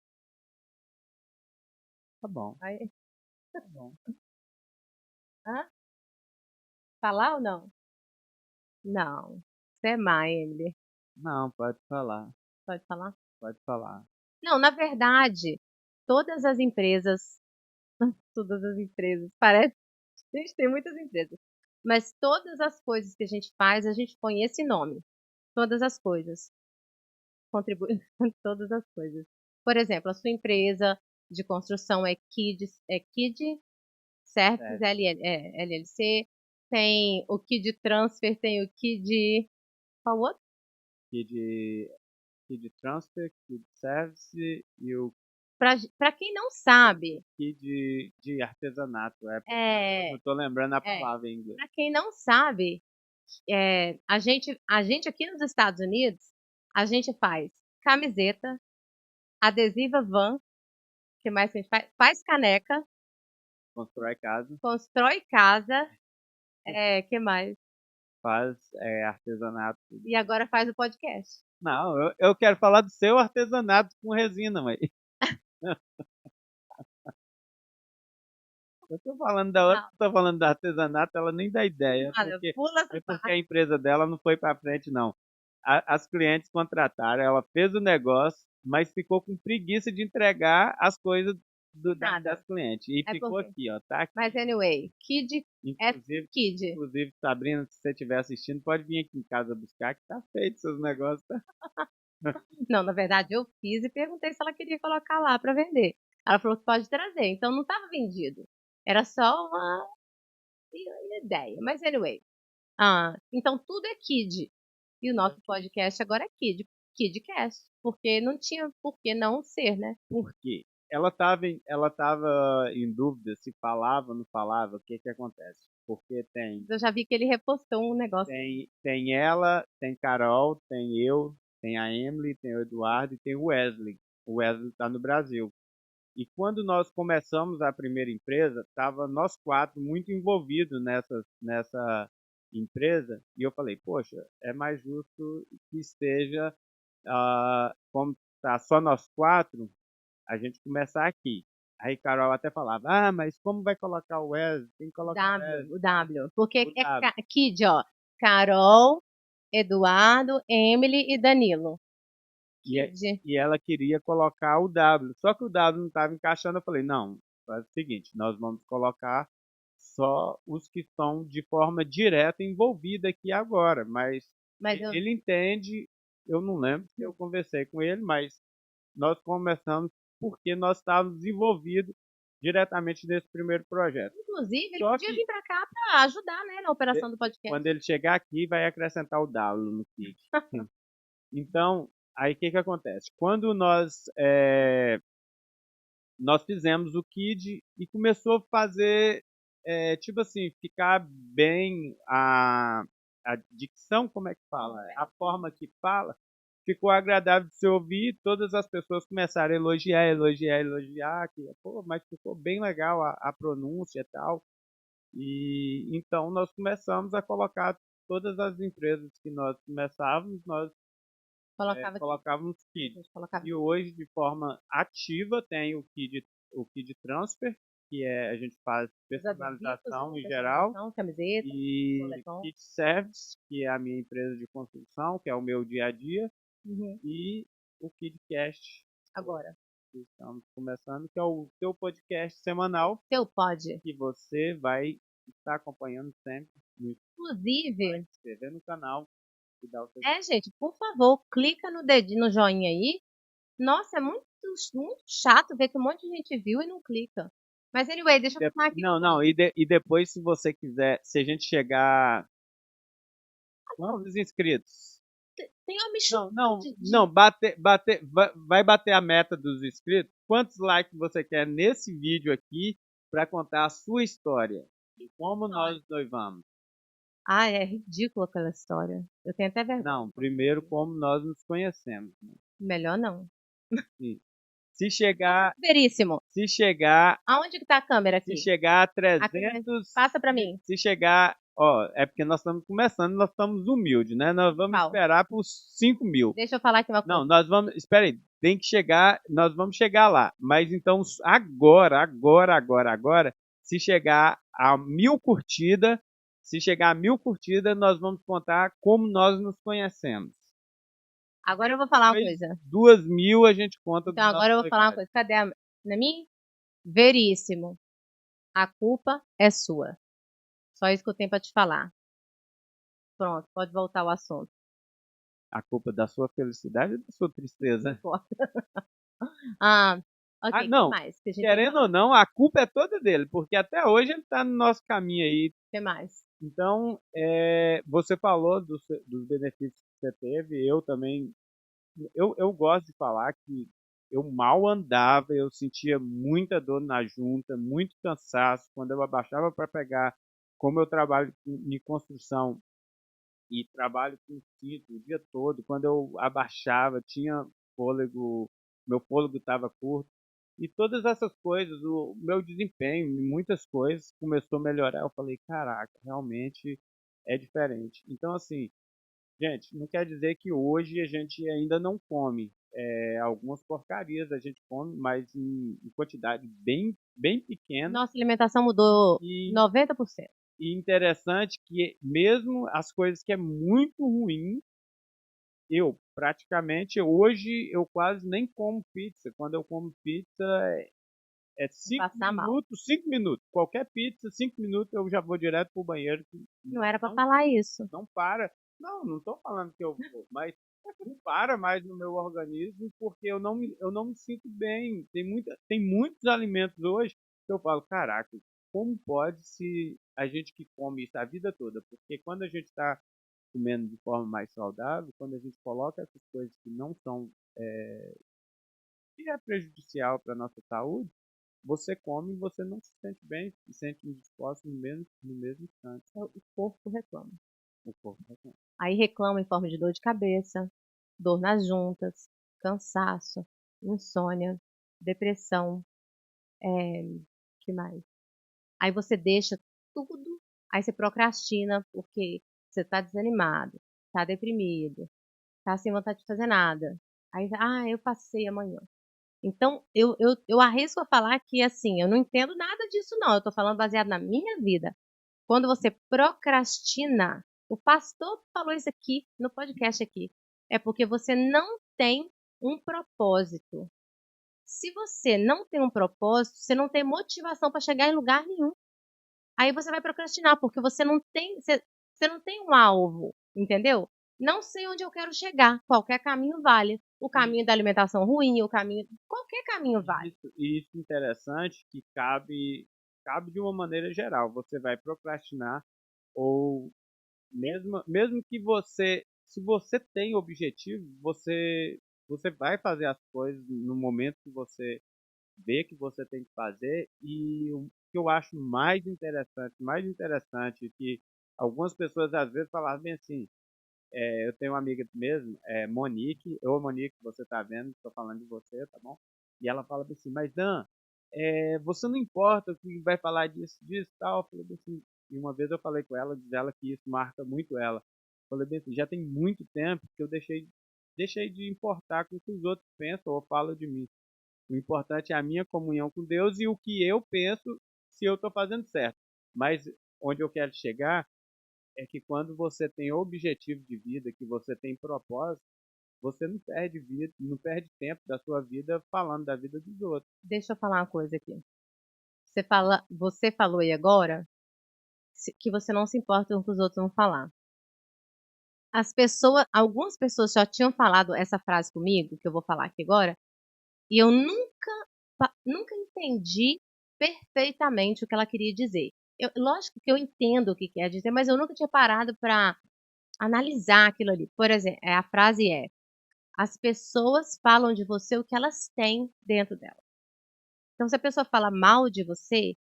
Tá bom, Aí, tá bom. hã? Falar ou não? Não. Você é má, Emily. Não, pode falar, Pode falar? pode falar. Não, na verdade, todas as empresas, todas as empresas, parece, a gente tem muitas empresas, mas todas as coisas que a gente faz, a gente põe esse nome. Todas as coisas. Contribui todas as coisas. Por exemplo, a sua empresa de construção é Kid Services É, LLC, tem o Kid Transfer, tem o Kid. Qual outro? Kid, Kid Transfer, Kid Service e o Para quem não sabe, Kid de artesanato. É porque eu é, não tô lembrando a é, palavra em inglês. para quem não sabe, a gente aqui nos Estados Unidos, a gente faz camiseta, adesiva van, que mais que a gente faz? Faz caneca, Constrói casa, constrói casa, que mais? faz artesanato. E agora faz o podcast. Não, eu quero falar do seu artesanato com resina, mãe. Eu tô falando da outra, Não, tô falando do artesanato, ela nem dá ideia, olha, pula essa porque a parte. empresa dela não foi para frente, não. As clientes contrataram, ela fez o negócio, mas ficou com preguiça de entregar as coisas Nada. das clientes. E É ficou porque. aqui, ó, tá Mas aqui. anyway, Kid é Inclusive, Kid. inclusive, Sabrina, se você estiver assistindo, pode vir aqui em casa buscar, que tá feito seus negócios, tá? Não, na verdade eu fiz e perguntei se ela queria colocar lá para vender. Ela falou que pode trazer, então não estava vendido. Era só uma ideia. Mas anyway, Então tudo é Kid. E o nosso podcast agora é Kidcast. Porque não tinha por que não ser, né? Por quê? Ela tava em dúvida se falava ou não falava, o que que acontece? Porque Eu já vi que ele repostou um negócio. tem ela, tem Carol, tem eu, tem a Emily, tem o Eduardo e tem o Wesley. O Wesley está no Brasil. E quando nós começamos a primeira empresa, estava nós quatro muito envolvidos nessa empresa. E eu falei, poxa, é mais justo que esteja, como está só nós quatro, a gente começar aqui. Aí Carol até falava, mas como vai colocar o Wesley? Tem que colocar o Wesley. O W. Porque O W. Kid, ó. Carol, Eduardo, Emily e Danilo. Kid. E ela queria colocar o W. Só que o W não estava encaixando. Eu falei, não, faz o seguinte, nós vamos colocar só os que estão de forma direta envolvida aqui agora. Mas ele entende, eu não lembro se eu conversei com ele, mas nós começamos porque nós estávamos envolvidos diretamente nesse primeiro projeto. Inclusive, ele podia vir para cá para ajudar, né, na operação do podcast. Quando ele chegar aqui, vai acrescentar o W no kit. Então, aí o que acontece? Quando nós fizemos o KID e começou a fazer, tipo assim, ficar bem a dicção, como é que fala? A forma que fala, ficou agradável de se ouvir, todas as pessoas começaram a elogiar, que, pô, mas ficou bem legal a pronúncia e tal. E então nós começamos a colocar todas as empresas que nós começávamos, nós colocávamos KID. E hoje, de forma ativa, tem o KID Transfer, que a gente faz personalização em geral, camiseta, e KID Service, que é a minha empresa de construção, que é o meu dia a dia, e o KIDcast. Agora. Que estamos começando, que é o seu podcast semanal. Que você vai estar acompanhando sempre. Inclusive, se inscrever no canal. Gente, por favor, clica no dedinho, no joinha aí. Nossa, é muito chato ver que um monte de gente viu e não clica. Mas anyway, deixa eu falar aqui. Não, e depois, se você quiser, se a gente chegar... Quantos inscritos? Tem uma mexida. Não, vai bater a meta dos inscritos. Quantos likes você quer nesse vídeo aqui para contar a sua história? De como nós noivamos? É ridícula aquela história. Eu tenho até vergonha. Não, primeiro como nós nos conhecemos. Né? Melhor não. Sim. Se chegar... Veríssimo. Se chegar... Aonde que tá a câmera aqui? Se chegar a 300... Aqui, passa para mim. Se chegar... é porque nós estamos começando, nós estamos humildes, né? Nós vamos esperar por 5 mil. Deixa eu falar aqui uma coisa. Não, nós vamos... Espera aí. Tem que chegar... Nós vamos chegar lá. Mas então, agora, se chegar a 1000 curtidas, nós vamos contar como nós nos conhecemos. Agora eu vou falar uma coisa. 2000 a gente conta. Então agora eu vou falar uma coisa. Cadê na minha? Veríssimo. A culpa é sua. Só isso que eu tenho para te falar. Pronto, pode voltar ao assunto. A culpa da sua felicidade ou da sua tristeza? Ok, não. que mais? Querendo ou não, a culpa é toda dele, porque até hoje ele está no nosso caminho aí. O que mais? Então, você falou dos benefícios que você teve, eu também. Eu gosto de falar que eu mal andava, eu sentia muita dor na junta, muito cansaço. Quando eu abaixava para pegar, como eu trabalho em construção e trabalho com cinto o dia todo, quando eu abaixava, tinha fôlego, meu fôlego estava curto. E todas essas coisas, o meu desempenho em muitas coisas começou a melhorar. Eu falei, caraca, realmente é diferente. Então, assim, gente, não quer dizer que hoje a gente ainda não come. Algumas porcarias a gente come, mas em quantidade bem pequena. Nossa alimentação mudou 90%. E interessante que mesmo as coisas que é muito ruim, eu praticamente hoje eu quase nem como pizza. Quando eu como pizza é 5 minutos. Qualquer pizza, 5 minutos eu já vou direto pro banheiro. Não era para falar isso. Não para. Não tô falando que eu vou, mas não para mais no meu organismo porque eu não me sinto bem. Tem muitos alimentos hoje que eu falo, caraca, como pode se a gente que come isso a vida toda, porque quando a gente está comendo de forma mais saudável, quando a gente coloca essas coisas que não são, que é prejudicial para a nossa saúde, você come e você não se sente bem, se sente indisposto no mesmo instante. O corpo reclama. O corpo reclama. Aí reclama em forma de dor de cabeça, dor nas juntas, cansaço, insônia, depressão, que mais? Aí você deixa tudo, aí você procrastina porque você tá desanimado, tá deprimido, tá sem vontade de fazer nada. Aí, eu passei amanhã. Então, eu arrisco a falar que, assim, eu não entendo nada disso não, eu tô falando baseado na minha vida. Quando você procrastina, o pastor falou isso aqui no podcast aqui, é porque você não tem um propósito. Se você não tem um propósito, você não tem motivação para chegar em lugar nenhum. Aí você vai procrastinar, porque você não tem um alvo, entendeu? Não sei onde eu quero chegar, qualquer caminho vale. O caminho da alimentação ruim, qualquer caminho vale. Isso é interessante que cabe de uma maneira geral. Você vai procrastinar ou mesmo que se você tem objetivo, você vai fazer as coisas no momento que você vê que você tem que fazer. E o que eu acho mais interessante que algumas pessoas às vezes falavam bem assim, eu tenho uma amiga mesmo, Monique. Ô Monique, você tá vendo, tô falando de você, tá bom? E ela fala assim, mas Dan, você não importa o que vai falar disso e tal. Eu falei assim, e uma vez eu falei com ela, diz ela que isso marca muito ela. Eu falei bem assim, já tem muito tempo que eu deixei de importar com o que os outros pensam ou falam de mim. O importante é a minha comunhão com Deus e o que eu penso se eu estou fazendo certo. Mas onde eu quero chegar é que quando você tem objetivo de vida, que você tem propósito, você não perde vida, não perde tempo da sua vida falando da vida dos outros. Deixa eu falar uma coisa aqui. Você falou aí agora que você não se importa com o que os outros vão falar. Algumas pessoas já tinham falado essa frase comigo, que eu vou falar aqui agora, e eu nunca entendi perfeitamente o que ela queria dizer. Lógico que eu entendo o que quer dizer, mas eu nunca tinha parado para analisar aquilo ali. Por exemplo, a frase é: as pessoas falam de você o que elas têm dentro dela. Então, se a pessoa fala mal de você,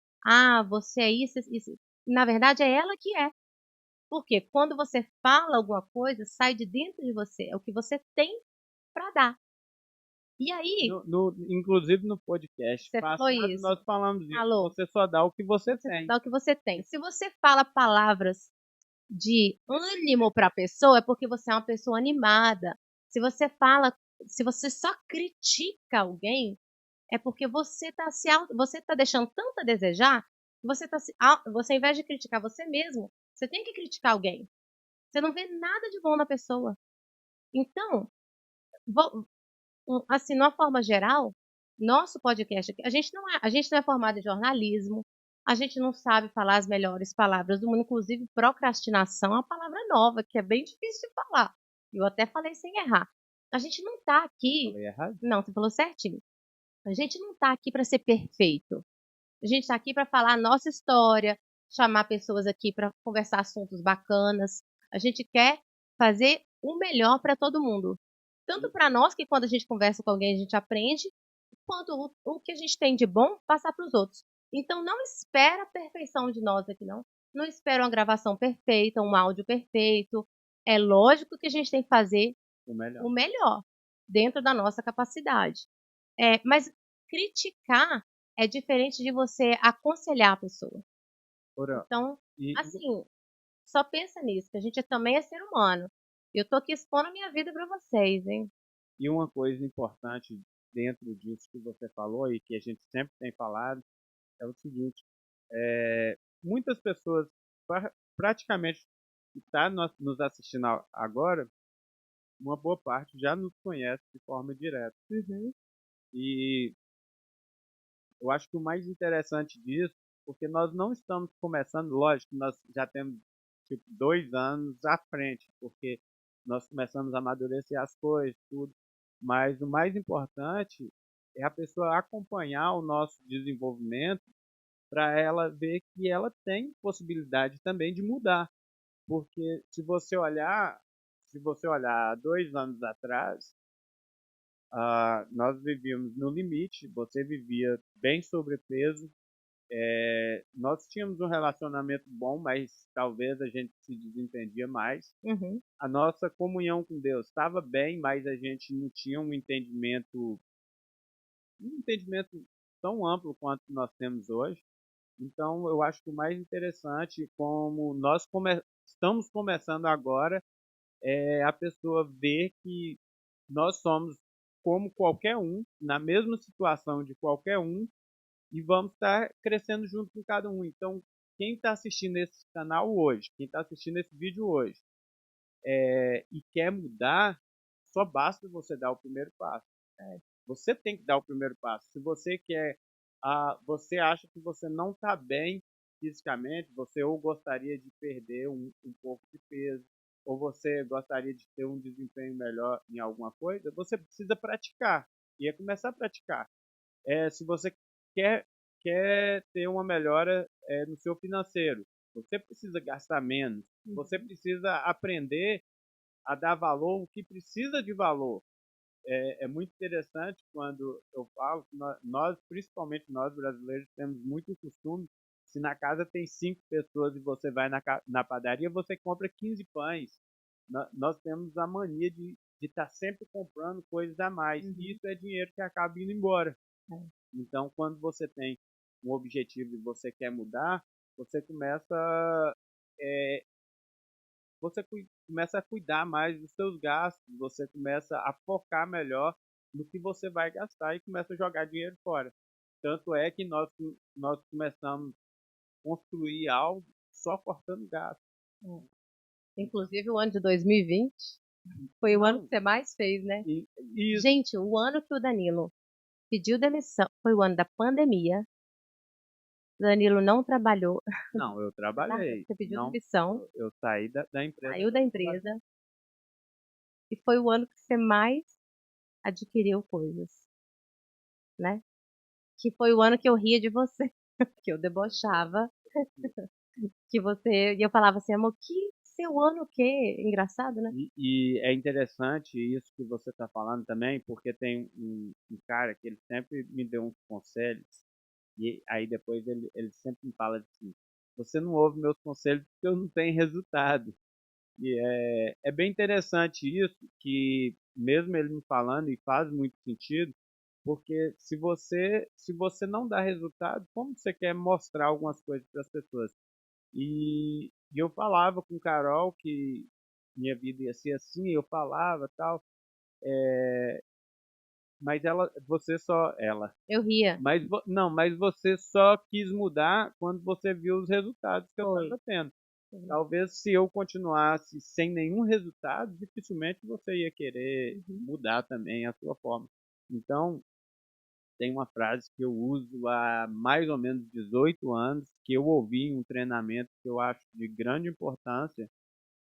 você é isso, isso. Na verdade, é ela que é. Porque quando você fala alguma coisa, sai de dentro de você. É o que você tem para dar. E aí, Inclusive no podcast você falou passado, isso. nós falamos isso. Falou. Você só dá o que você Você tem. dá o que você tem. Se você fala palavras de ânimo para a pessoa, é porque você é uma pessoa animada. Se você só critica alguém, é porque você tá deixando tanto a desejar, você, ao invés de criticar você mesmo, você tem que criticar alguém. Você não vê nada de bom na pessoa. Então, assim, de uma forma geral, nosso podcast aqui, a gente não é formado em jornalismo, a gente não sabe falar as melhores palavras do mundo, inclusive procrastinação é uma palavra nova, que é bem difícil de falar. Eu até falei sem errar. A gente não tá aqui. Falei errado? Não, você falou certinho. A gente não tá aqui para ser perfeito. A gente está aqui para falar a nossa história, chamar pessoas aqui para conversar assuntos bacanas. A gente quer fazer o melhor para todo mundo. Tanto para nós, que quando a gente conversa com alguém a gente aprende, quanto o que a gente tem de bom passar para os outros. Então não espera a perfeição de nós aqui, não. Não espera uma gravação perfeita, um áudio perfeito. É lógico que a gente tem que fazer o melhor dentro da nossa capacidade. Mas criticar é diferente de você aconselhar a pessoa. Então, assim, só pensa nisso, que a gente também é ser humano. Eu tô aqui expondo a minha vida para vocês, hein? E uma coisa importante dentro disso que você falou e que a gente sempre tem falado é o seguinte: muitas pessoas, praticamente que está nos assistindo agora, uma boa parte já nos conhece de forma direta. Uhum. E eu acho que o mais interessante disso, porque nós não estamos começando, lógico, nós já temos tipo 2 anos à frente, porque nós começamos a amadurecer as coisas, tudo. Mas o mais importante é a pessoa acompanhar o nosso desenvolvimento para ela ver que ela tem possibilidade também de mudar. Porque se você olhar há 2 anos atrás, nós vivíamos no limite, você vivia bem sobrepeso, nós tínhamos um relacionamento bom, mas talvez a gente se desentendia mais. Uhum. A nossa comunhão com Deus estava bem, mas a gente não tinha um entendimento tão amplo quanto nós temos hoje. Então, eu acho que o mais interessante, como nós estamos começando agora, é a pessoa ver que nós somos como qualquer um, na mesma situação de qualquer um, e vamos estar crescendo junto com cada um. Então, quem está assistindo esse canal hoje, quem está assistindo esse vídeo hoje, e quer mudar, só basta você dar o primeiro passo. Você tem que dar o primeiro passo. Se você quer, você acha que você não está bem fisicamente, você ou gostaria de perder um pouco de peso, ou você gostaria de ter um desempenho melhor em alguma coisa, você precisa praticar. E é começar a praticar. Se você quer ter uma melhora no seu financeiro, você precisa gastar menos. Você precisa aprender a dar valor o que precisa de valor. É muito interessante quando eu falo que nós, principalmente nós brasileiros, temos muito costume. Se na casa tem 5 pessoas e você vai na padaria, você compra 15 pães. Nós temos a mania de estar sempre comprando coisas a mais. E isso é dinheiro que acaba indo embora. Então, quando você tem um objetivo e você quer mudar, você começa é, a cuidar mais dos seus gastos, você começa a focar melhor no que você vai gastar e começa a jogar dinheiro fora. Tanto é que nós começamos a construir algo só cortando gastos. Inclusive, o ano de 2020 foi o ano que Não, você mais fez, né? isso, Gente, o ano que o Danilo pediu demissão foi o ano da pandemia. O Danilo não trabalhou, não, eu tá? trabalhei, Você pediu não, demissão, eu saí da empresa saiu que eu da estava trabalhando. empresa e foi o ano que você mais adquiriu coisas, né? Que foi o ano que eu ria de você, que eu debochava, que você e eu falava assim, amor, que seu ano o quê? Engraçado, né? E é interessante isso que você está falando também, porque tem um cara que ele sempre me deu uns conselhos, e aí depois ele sempre me fala assim, você não ouve meus conselhos porque eu não tenho resultado. E é bem interessante isso, que mesmo ele me falando, e faz muito sentido, porque se você não dá resultado, como você quer mostrar algumas coisas para as pessoas? E eu falava com Carol que minha vida ia ser assim, eu falava tal, mas ela, Eu ria. não, mas você só quis mudar quando você viu os resultados que eu Foi. estava tendo. Talvez se eu continuasse sem nenhum resultado, dificilmente você ia querer Uhum. mudar também a sua forma. Então, tem uma frase que eu uso há mais ou menos 18 anos, que eu ouvi em um treinamento que eu acho de grande importância,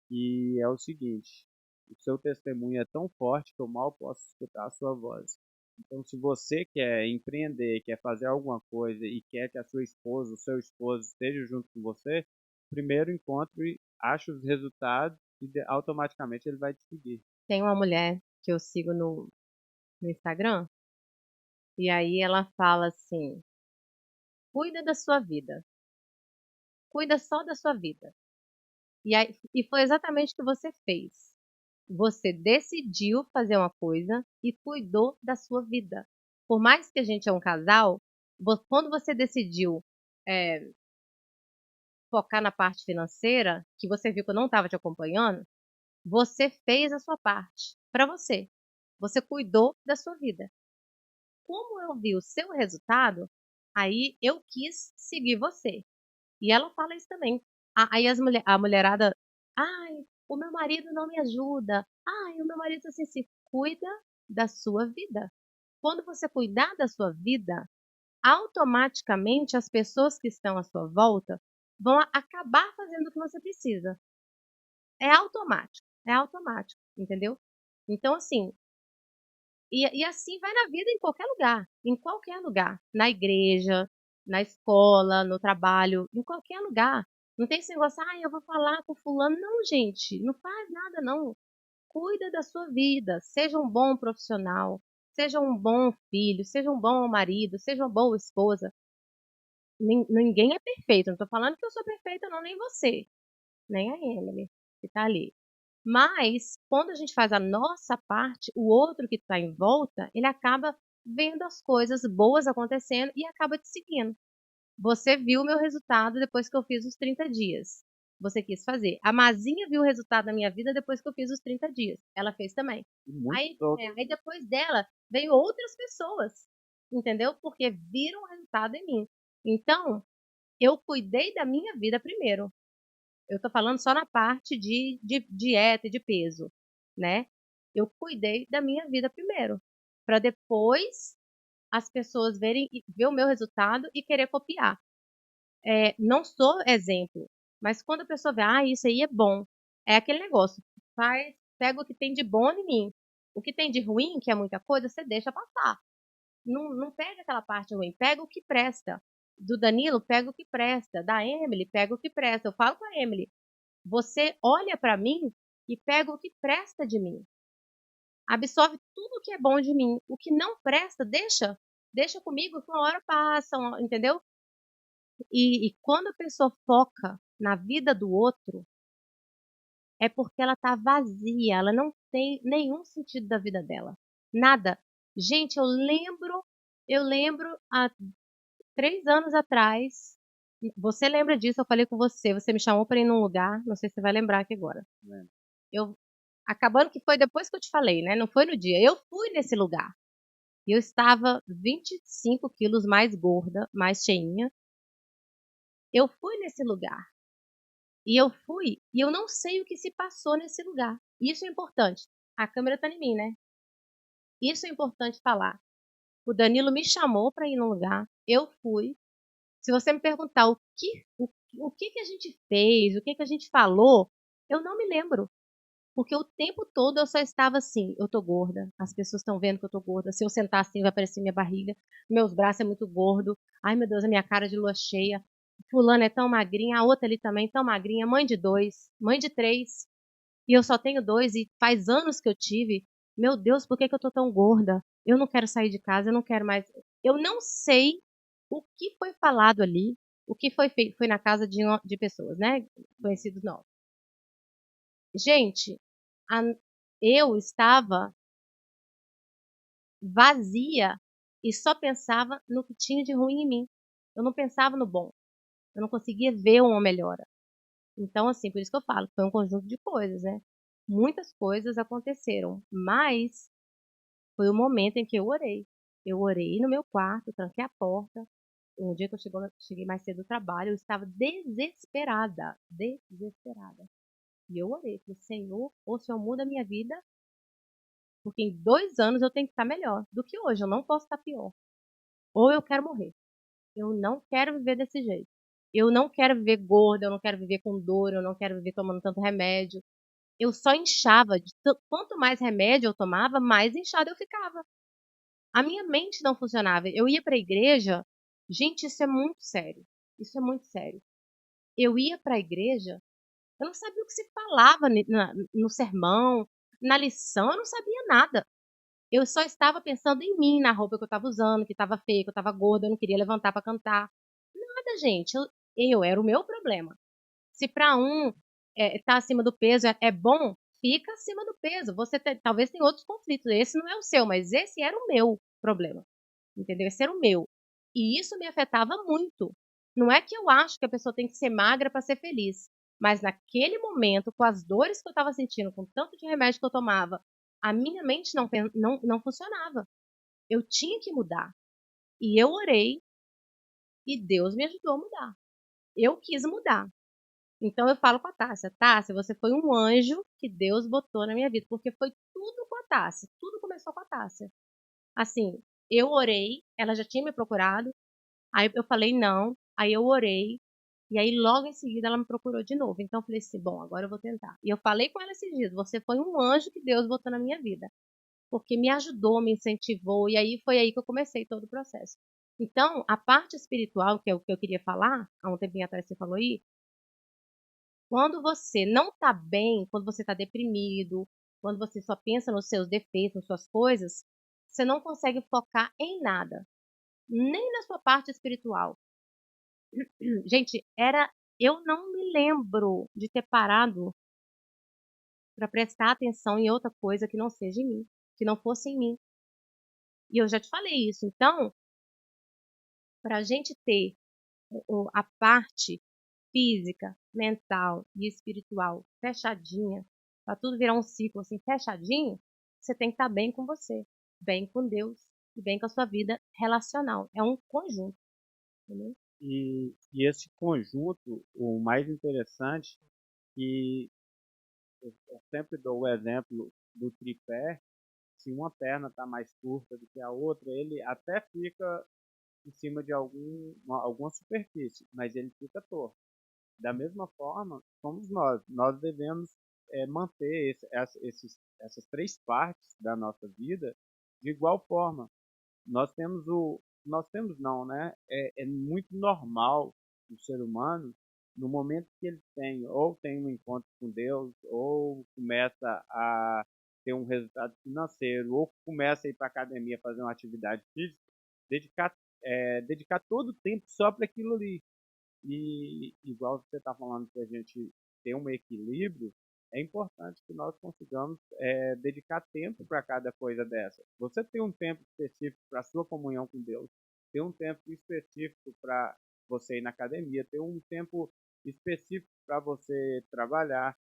e é o seguinte: o seu testemunho é tão forte que eu mal posso escutar a sua voz. Então, se você quer empreender, quer fazer alguma coisa e quer que a sua esposa, o seu esposo esteja junto com você, primeiro encontre, ache os resultados e automaticamente ele vai te seguir. Tem uma mulher que eu sigo no Instagram, e aí ela fala assim: cuida da sua vida, cuida só da sua vida. E foi exatamente o que você fez. Você decidiu fazer uma coisa e cuidou da sua vida. Por mais que a gente é um casal, quando você decidiu é, focar na parte financeira, que você viu que eu não estava te acompanhando, você fez a sua parte para você. Você cuidou da sua vida. Como eu vi o seu resultado, aí eu quis seguir você. E ela fala isso também. Aí a mulherada, ai, o meu marido não me ajuda. Ai, o meu marido assim, cuida da sua vida. Quando você cuidar da sua vida, automaticamente as pessoas que estão à sua volta vão acabar fazendo o que você precisa. É automático, entendeu? Então, assim, e assim vai na vida em qualquer lugar, na igreja. na escola, no trabalho, em qualquer lugar. Não tem esse negócio, eu vou falar com fulano. Não, gente, não faz nada, não. Cuida da sua vida, seja um bom profissional, seja um bom filho, seja um bom marido, seja uma boa esposa. Ninguém é perfeito, não tô falando que eu sou perfeita não, nem você, nem a Emily, que tá ali. Mas, quando a gente faz a nossa parte, o outro que está em volta, ele acaba vendo as coisas boas acontecendo e acaba te seguindo. Você viu o meu resultado depois que eu fiz os 30 dias. Você quis fazer. A Mazinha viu o resultado da minha vida depois que eu fiz os 30 dias. Ela fez também. Muito Aí, top. aí depois dela, veio outras pessoas. Entendeu? Porque viram o resultado em mim. Então, eu cuidei da minha vida primeiro. Eu tô falando só na parte de dieta e de peso, né? Eu cuidei da minha vida primeiro. Para depois as pessoas ver o meu resultado e querer copiar. Não sou exemplo, mas quando a pessoa vê, isso aí é bom, é aquele negócio, pega o que tem de bom em mim. O que tem de ruim, que é muita coisa, você deixa passar. Não pega aquela parte ruim, pega o que presta. Do Danilo, pega o que presta. Da Emily, pega o que presta. Eu falo com a Emily, você olha para mim e pega o que presta de mim. Absorve tudo o que é bom de mim. O que não presta, deixa comigo que uma hora passa, entendeu? E quando a pessoa foca na vida do outro, é porque ela tá vazia, ela não tem nenhum sentido da vida dela. Nada. Gente, eu lembro há 3 anos atrás, você lembra disso, eu falei com você me chamou para ir num lugar, não sei se você vai lembrar aqui agora. Né? Eu, acabando que foi depois que eu te falei, né? Não foi no dia. Eu fui nesse lugar. E eu estava 25 quilos mais gorda, mais cheinha. Eu fui nesse lugar. E eu fui, e eu não sei o que se passou nesse lugar. Isso é importante. A câmera tá em mim, né? Isso é importante falar. O Danilo me chamou para ir num lugar, eu fui. Se você me perguntar o que a gente fez, o que a gente falou, eu não me lembro. Porque o tempo todo eu só estava assim, eu tô gorda, as pessoas estão vendo que eu tô gorda, se eu sentar assim vai aparecer minha barriga, meus braços é muito gordo, ai meu Deus, a minha cara de lua cheia, fulana é tão magrinha, a outra ali também tão magrinha, mãe de 2, mãe de 3, e eu só tenho 2 e faz anos que eu tive, meu Deus, por que que eu tô tão gorda? Eu não quero sair de casa, eu não quero mais, eu não sei o que foi falado ali, o que foi feito, foi na casa de pessoas, né, conhecidos nossos. Gente, a- eu estava vazia e só pensava no que tinha de ruim em mim. Eu não pensava no bom. Eu não conseguia ver uma melhora. Então, assim, por isso que eu falo, foi um conjunto de coisas, né? Muitas coisas aconteceram, mas foi o momento em que eu orei. Eu orei no meu quarto, tranquei a porta. Um dia que eu cheguei mais cedo do trabalho, eu estava desesperada, desesperada. E eu orei, falei, Senhor, ou o Senhor muda a minha vida, porque em 2 anos eu tenho que estar melhor do que hoje. Eu não posso estar pior. Ou eu quero morrer. Eu não quero viver desse jeito. Eu não quero viver gorda, eu não quero viver com dor, eu não quero viver tomando tanto remédio. Eu só inchava. Quanto mais remédio eu tomava, mais inchada eu ficava. A minha mente não funcionava. Eu ia para a igreja. Gente, isso é muito sério. Isso é muito sério. Eu ia para a igreja, eu não sabia o que se falava no sermão, na lição, eu não sabia nada. Eu só estava pensando em mim, na roupa que eu estava usando, que estava feia, que eu estava gorda, eu não queria levantar para cantar. Nada, gente. Eu era o meu problema. Se para um tá acima do peso é bom, fica acima do peso. Você talvez tenha outros conflitos. Esse não é o seu, mas esse era o meu problema. Entendeu? Esse era o meu. E isso me afetava muito. Não é que eu acho que a pessoa tem que ser magra para ser feliz. Mas naquele momento, com as dores que eu estava sentindo, com o tanto de remédio que eu tomava, a minha mente não funcionava. Eu tinha que mudar. E eu orei e Deus me ajudou a mudar. Eu quis mudar. Então eu falo com a Tássia, Tássia, você foi um anjo que Deus botou na minha vida, porque foi tudo com a Tássia, tudo começou com a Tássia. Assim, eu orei, ela já tinha me procurado, aí eu falei não, aí eu orei, e aí logo em seguida ela me procurou de novo. Então eu falei assim, bom, agora eu vou tentar. E eu falei com ela esses dias, você foi um anjo que Deus botou na minha vida, porque me ajudou, me incentivou, e aí foi aí que eu comecei todo o processo. Então, a parte espiritual, que é o que eu queria falar, há um tempinho atrás você falou aí, quando você não está bem, quando você está deprimido, quando você só pensa nos seus defeitos, nas suas coisas, você não consegue focar em nada, nem na sua parte espiritual. Gente, eu não me lembro de ter parado para prestar atenção em outra coisa que não seja em mim, que não fosse em mim. E eu já te falei isso. Então, para a gente ter a parte física, mental e espiritual fechadinha, para tudo virar um ciclo assim fechadinho, você tem que estar bem com você, bem com Deus e bem com a sua vida relacional. É um conjunto, entendeu? E esse conjunto, o mais interessante, que eu sempre dou o exemplo do tripé, se uma perna está mais curta do que a outra, ele até fica em cima de alguma superfície, mas ele fica torto. Da mesma forma, somos nós. Nós devemos manter essas três partes da nossa vida de igual forma. Nós temos não, né? É muito normal o ser humano, no momento que ele tem um encontro com Deus, ou começa a ter um resultado financeiro, ou começa a ir para a academia fazer uma atividade física, dedicar todo o tempo só para aquilo ali. E igual você está falando que a gente ter um equilíbrio, é importante que nós consigamos dedicar tempo para cada coisa dessa. Você tem um tempo específico para a sua comunhão com Deus, tem um tempo específico para você ir na academia, tem um tempo específico para você trabalhar.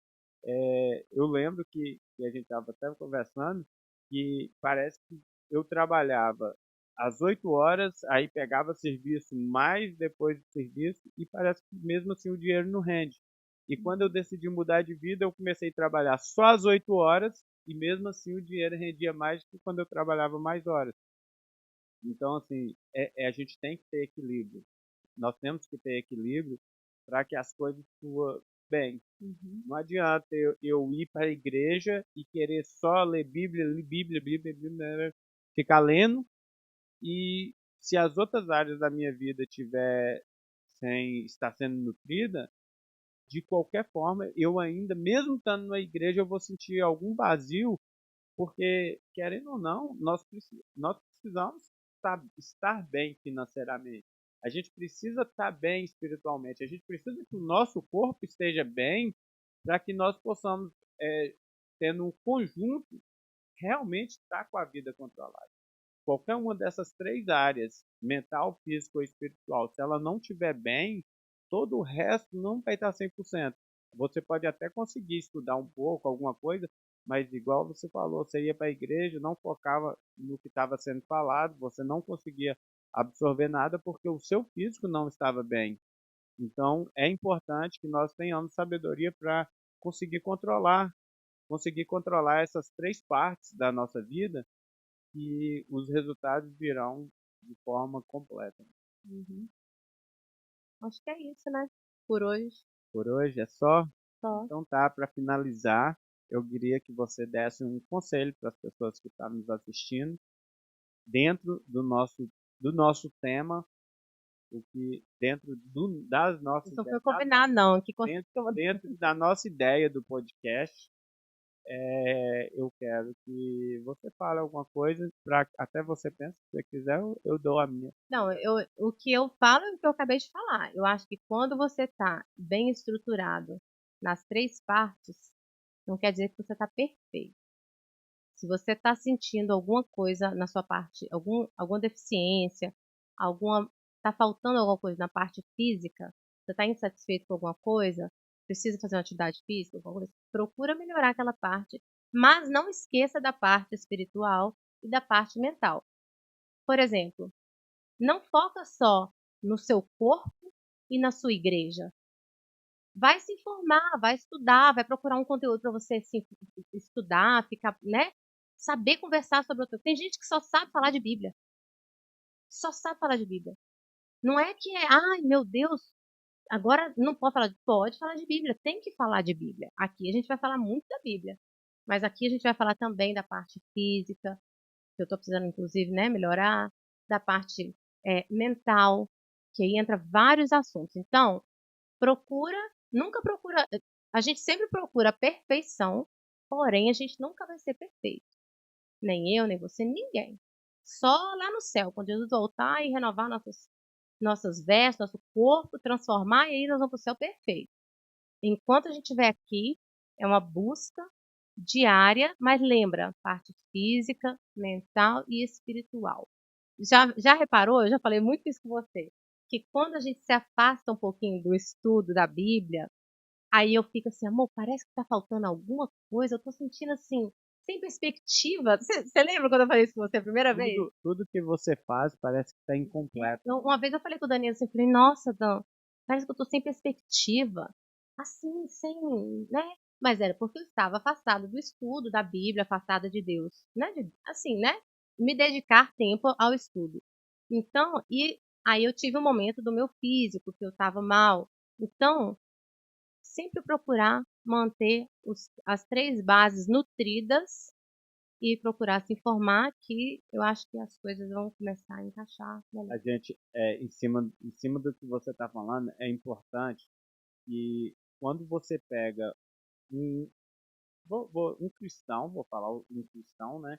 Eu lembro que a gente estava até conversando que parece que eu trabalhava às 8 horas, aí pegava serviço mais depois do serviço e parece que mesmo assim o dinheiro não rende. E quando eu decidi mudar de vida, eu comecei a trabalhar só às 8 horas e mesmo assim o dinheiro rendia mais do que quando eu trabalhava mais horas. Então, assim, a gente tem que ter equilíbrio. Nós temos que ter equilíbrio para que as coisas fluam bem. Uhum. Não adianta eu ir para a igreja e querer só ler Bíblia, né, ficar lendo, e se as outras áreas da minha vida tiver sem estar sendo nutrida, de qualquer forma, eu ainda, mesmo estando na igreja, eu vou sentir algum vazio, porque, querendo ou não, nós precisamos estar bem financeiramente. A gente precisa estar bem espiritualmente. A gente precisa que o nosso corpo esteja bem para que nós possamos, tendo um conjunto, realmente estar com a vida controlada. Qualquer uma dessas três áreas, mental, físico ou espiritual, se ela não estiver bem, todo o resto não vai estar 100%. Você pode até conseguir estudar um pouco, alguma coisa, mas igual você falou, você ia para a igreja, não focava no que estava sendo falado, você não conseguia absorver nada porque o seu físico não estava bem. Então, é importante que nós tenhamos sabedoria para conseguir controlar essas três partes da nossa vida, e os resultados virão de forma completa. Uhum. Acho que é isso, né? Por hoje, Por hoje é só. só. Então tá, para finalizar, eu queria que você desse um conselho para as pessoas que estão nos assistindo, dentro do nosso tema, o que dentro das Isso nossas não foi ideias, combinado, não. Que conselho dentro, que eu vou dar? dentro da nossa ideia do podcast, eu quero que você fale alguma coisa, para até você pensa, se você quiser, eu dou a minha. Não, o que eu falo é o que eu acabei de falar. Eu acho que quando você está bem estruturado nas três partes, não quer dizer que você está perfeito. Se você está sentindo alguma coisa na sua parte, alguma deficiência, está faltando alguma coisa na parte física, você está insatisfeito com alguma coisa, precisa fazer uma atividade física, alguma coisa, procura melhorar aquela parte, mas não esqueça da parte espiritual e da parte mental. Por exemplo, não foca só no seu corpo e na sua igreja. Vai se informar, vai estudar, vai procurar um conteúdo para você se estudar, ficar, né? Saber conversar sobre outro. Tem gente que só sabe falar de Bíblia. Só sabe falar de Bíblia. Não é que é, ai meu Deus, agora não pode falar pode falar de Bíblia, tem que falar de Bíblia. Aqui a gente vai falar muito da Bíblia. Mas aqui a gente vai falar também da parte física, que eu estou precisando, inclusive, né, melhorar, da parte mental, que aí entra vários assuntos. Então, nunca procura, a gente sempre procura a perfeição, porém a gente nunca vai ser perfeito. Nem eu, nem você, ninguém. Só lá no céu, quando Jesus voltar e renovar nossas vestes, nosso corpo, transformar, e aí nós vamos para o céu perfeito. Enquanto a gente estiver aqui, é uma busca diária, mas lembra, parte física, mental e espiritual. Já reparou? Eu já falei muito isso com você, que quando a gente se afasta um pouquinho do estudo da Bíblia, aí eu fico assim, amor, parece que tá faltando alguma coisa, eu tô sentindo assim, sem perspectiva. Você lembra quando eu falei isso com você a primeira vez? Tudo que você faz parece que está incompleto. Uma vez eu falei com o Danilo assim, eu falei, nossa, Dan, parece que eu tô sem perspectiva. Assim, sem, né? Mas era porque eu estava afastada do estudo da Bíblia, afastada de Deus, né? Assim, né? Me dedicar tempo ao estudo. Então, e aí eu tive um momento do meu físico, que eu estava mal. Então, sempre procurar manter as 3 bases nutridas e procurar se informar, que eu acho que as coisas vão começar a encaixar melhor. A gente, em cima do que você está falando, é importante que quando você pega um, um cristão, vou falar um cristão, né?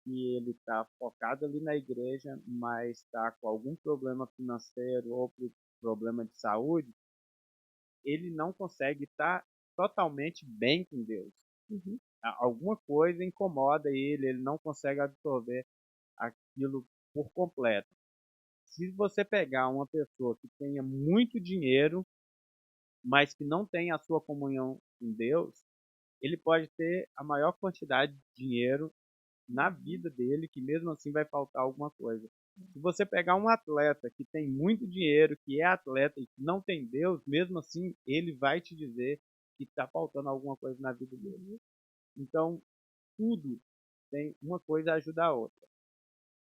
E ele está focado ali na igreja, mas está com algum problema financeiro ou problema de saúde, ele não consegue estar totalmente bem com Deus. Uhum. Alguma coisa incomoda ele não consegue absorver aquilo por completo. Se você pegar uma pessoa que tenha muito dinheiro, mas que não tem a sua comunhão com Deus, ele pode ter a maior quantidade de dinheiro na vida dele, que mesmo assim vai faltar alguma coisa. Se você pegar um atleta que tem muito dinheiro, que é atleta e que não tem Deus, mesmo assim ele vai te dizer que está faltando alguma coisa na vida dele. Então, tudo tem uma coisa a ajudar a outra.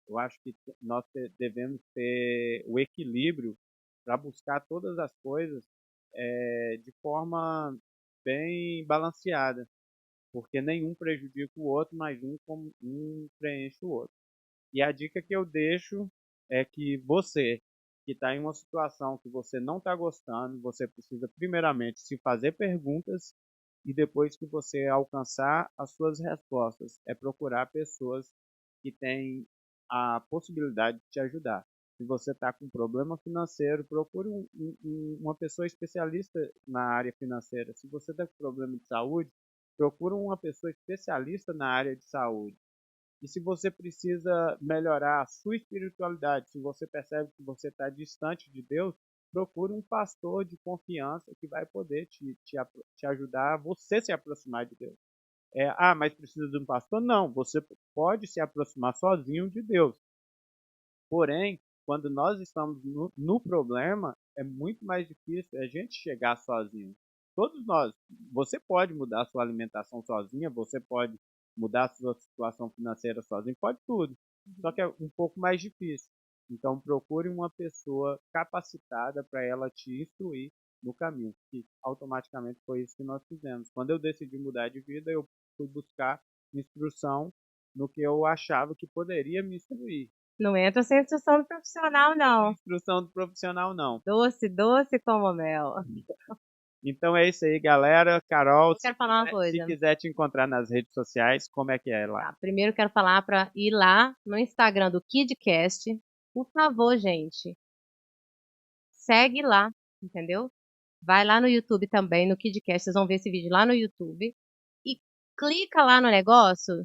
Eu acho que nós devemos ter o equilíbrio para buscar todas as coisas de forma bem balanceada, porque nenhum prejudica o outro, mas um preenche o outro. E a dica que eu deixo é que você, que está em uma situação que você não está gostando, você precisa primeiramente se fazer perguntas e depois que você alcançar as suas respostas, é procurar pessoas que têm a possibilidade de te ajudar. Se você está com problema financeiro, procure uma pessoa especialista na área financeira. Se você está com problema de saúde, procure uma pessoa especialista na área de saúde. E se você precisa melhorar a sua espiritualidade, se você percebe que você está distante de Deus, procure um pastor de confiança que vai poder te ajudar a você se aproximar de Deus. Mas precisa de um pastor? Não, você pode se aproximar sozinho de Deus. Porém, quando nós estamos no problema, é muito mais difícil a gente chegar sozinho. Todos nós, você pode mudar a sua alimentação sozinha, você pode mudar a sua situação financeira sozinho, pode tudo. Só que é um pouco mais difícil. Então procure uma pessoa capacitada para ela te instruir no caminho, que automaticamente foi isso que nós fizemos. Quando eu decidi mudar de vida, eu fui buscar instrução no que eu achava que poderia me instruir. Não entra sem instrução do profissional, não. Instrução do profissional, não. Doce, doce como mel. Então é isso aí, galera. Carol, Eu quero falar uma se coisa. quiser te encontrar nas redes sociais, como é que é lá? Tá, primeiro eu quero falar para ir lá no Instagram do KidCast. Por favor, gente, segue lá, entendeu? Vai lá no YouTube também, no KidCast, vocês vão ver esse vídeo lá no YouTube. E clica lá no negócio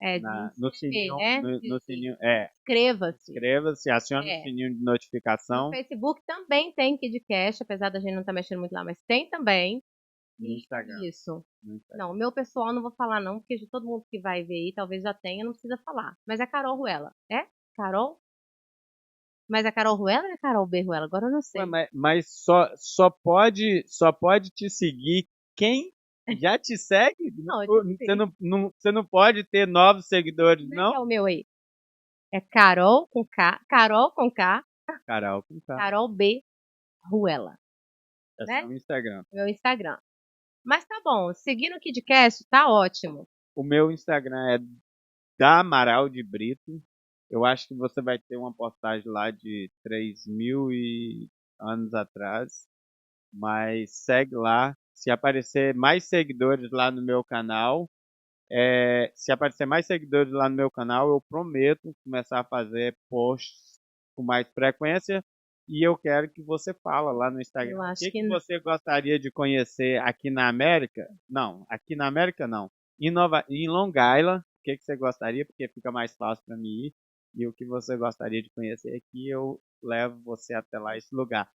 de No inscrever, sininho, né? no sininho, Inscreva-se. inscreva-se, acione o É. sininho de No notificação Facebook também tem KidCast, apesar da gente não estar mexendo muito lá, mas tem também. no Instagram. Isso. No Instagram. Não, o meu pessoal não vou falar não, porque todo mundo que vai ver aí talvez já tenha, não precisa falar. Mas é Carol Ruela. É? Carol? Mas é Carol Ruela ou é Carol B. Ruela? Agora eu não Ué, sei. mas só pode te seguir quem já te segue? Não, eu te Você sei. você não pode ter novos seguidores, Como é que não? é o meu aí? É Carol com K, Carol com K, Carol, com K. Carol B. Ruela, É né? só no Instagram. Meu Instagram. Mas tá bom, seguindo o KidCast tá ótimo. O meu Instagram é da Amaral de Brito. Eu acho que você vai ter uma postagem lá de 3.000 anos atrás, mas segue lá. Se aparecer mais seguidores lá no meu canal, se aparecer mais seguidores lá no meu canal, eu prometo começar a fazer posts com mais frequência. E eu quero que você fala lá no Instagram Eu o acho que que que você gostaria de conhecer aqui na América. Não, aqui na América não. Em Long Island, o que que você gostaria, porque fica mais fácil para mim ir. E o que você gostaria de conhecer aqui, eu levo você até lá, esse lugar.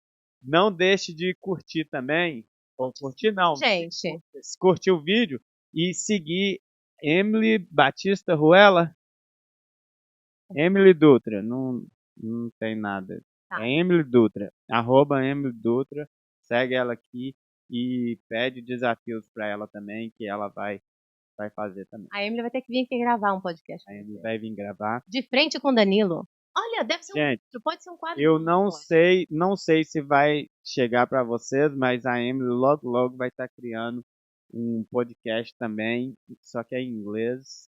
Não deixe de curtir também, ou curtir não, gente. curtir o vídeo e seguir Emily Batista Ruela, Emily Dutra, não tem nada. Tá. É Emily Dutra, @, Emily Dutra, segue ela aqui e pede desafios para ela também, que ela vai fazer também. A Emily vai ter que vir aqui gravar um podcast A com Emily você. vai vir gravar. De frente com o Danilo. Olha, deve ser Gente, pode ser um quadro eu novo, não sei se vai chegar para vocês, mas a Emily logo logo vai estar criando um podcast também, só que é em inglês,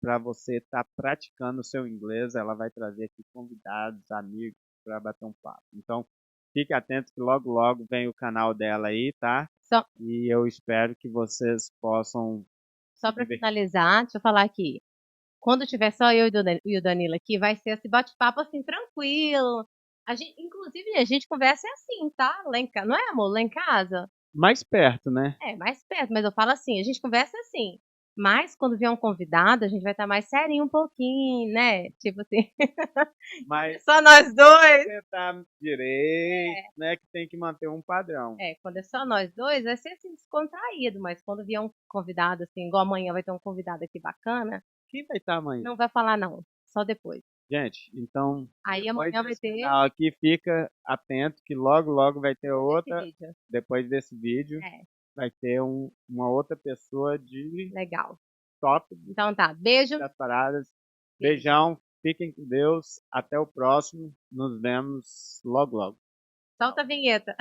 para você estar praticando o seu inglês. Ela vai trazer aqui convidados, amigos, para bater um papo. Então, fique atento que logo, logo vem o canal dela aí, tá? Só, E eu espero que vocês possam só se para divertir. finalizar, deixa eu falar aqui. Quando tiver só eu e o Danilo aqui, vai ser esse bate-papo assim, tranquilo. Inclusive, a gente conversa assim, tá? Lá em casa. Não é, amor? Lá em casa? Mais perto, né? É, mais perto, mas eu falo assim, a gente conversa assim. Mas quando vier um convidado, a gente vai estar mais serinho um pouquinho, né? Tipo assim, Mas só nós dois. tentar direito, né? Que tem que manter um padrão. É, quando é só nós dois, vai ser assim, descontraído. Mas quando vier um convidado, assim, igual amanhã vai ter um convidado aqui bacana, Quem vai estar amanhã? não vai falar não, só depois. Gente, então, Aí depois amanhã vai desse ter canal aqui, fica atento que logo, logo vai ter esse outra, vídeo. depois desse vídeo, É, vai ter uma outra pessoa de legal. top Então tá, beijo. das paradas. Beijo. Beijão, fiquem com Deus, até o próximo, nos vemos logo, logo. Solta a vinheta.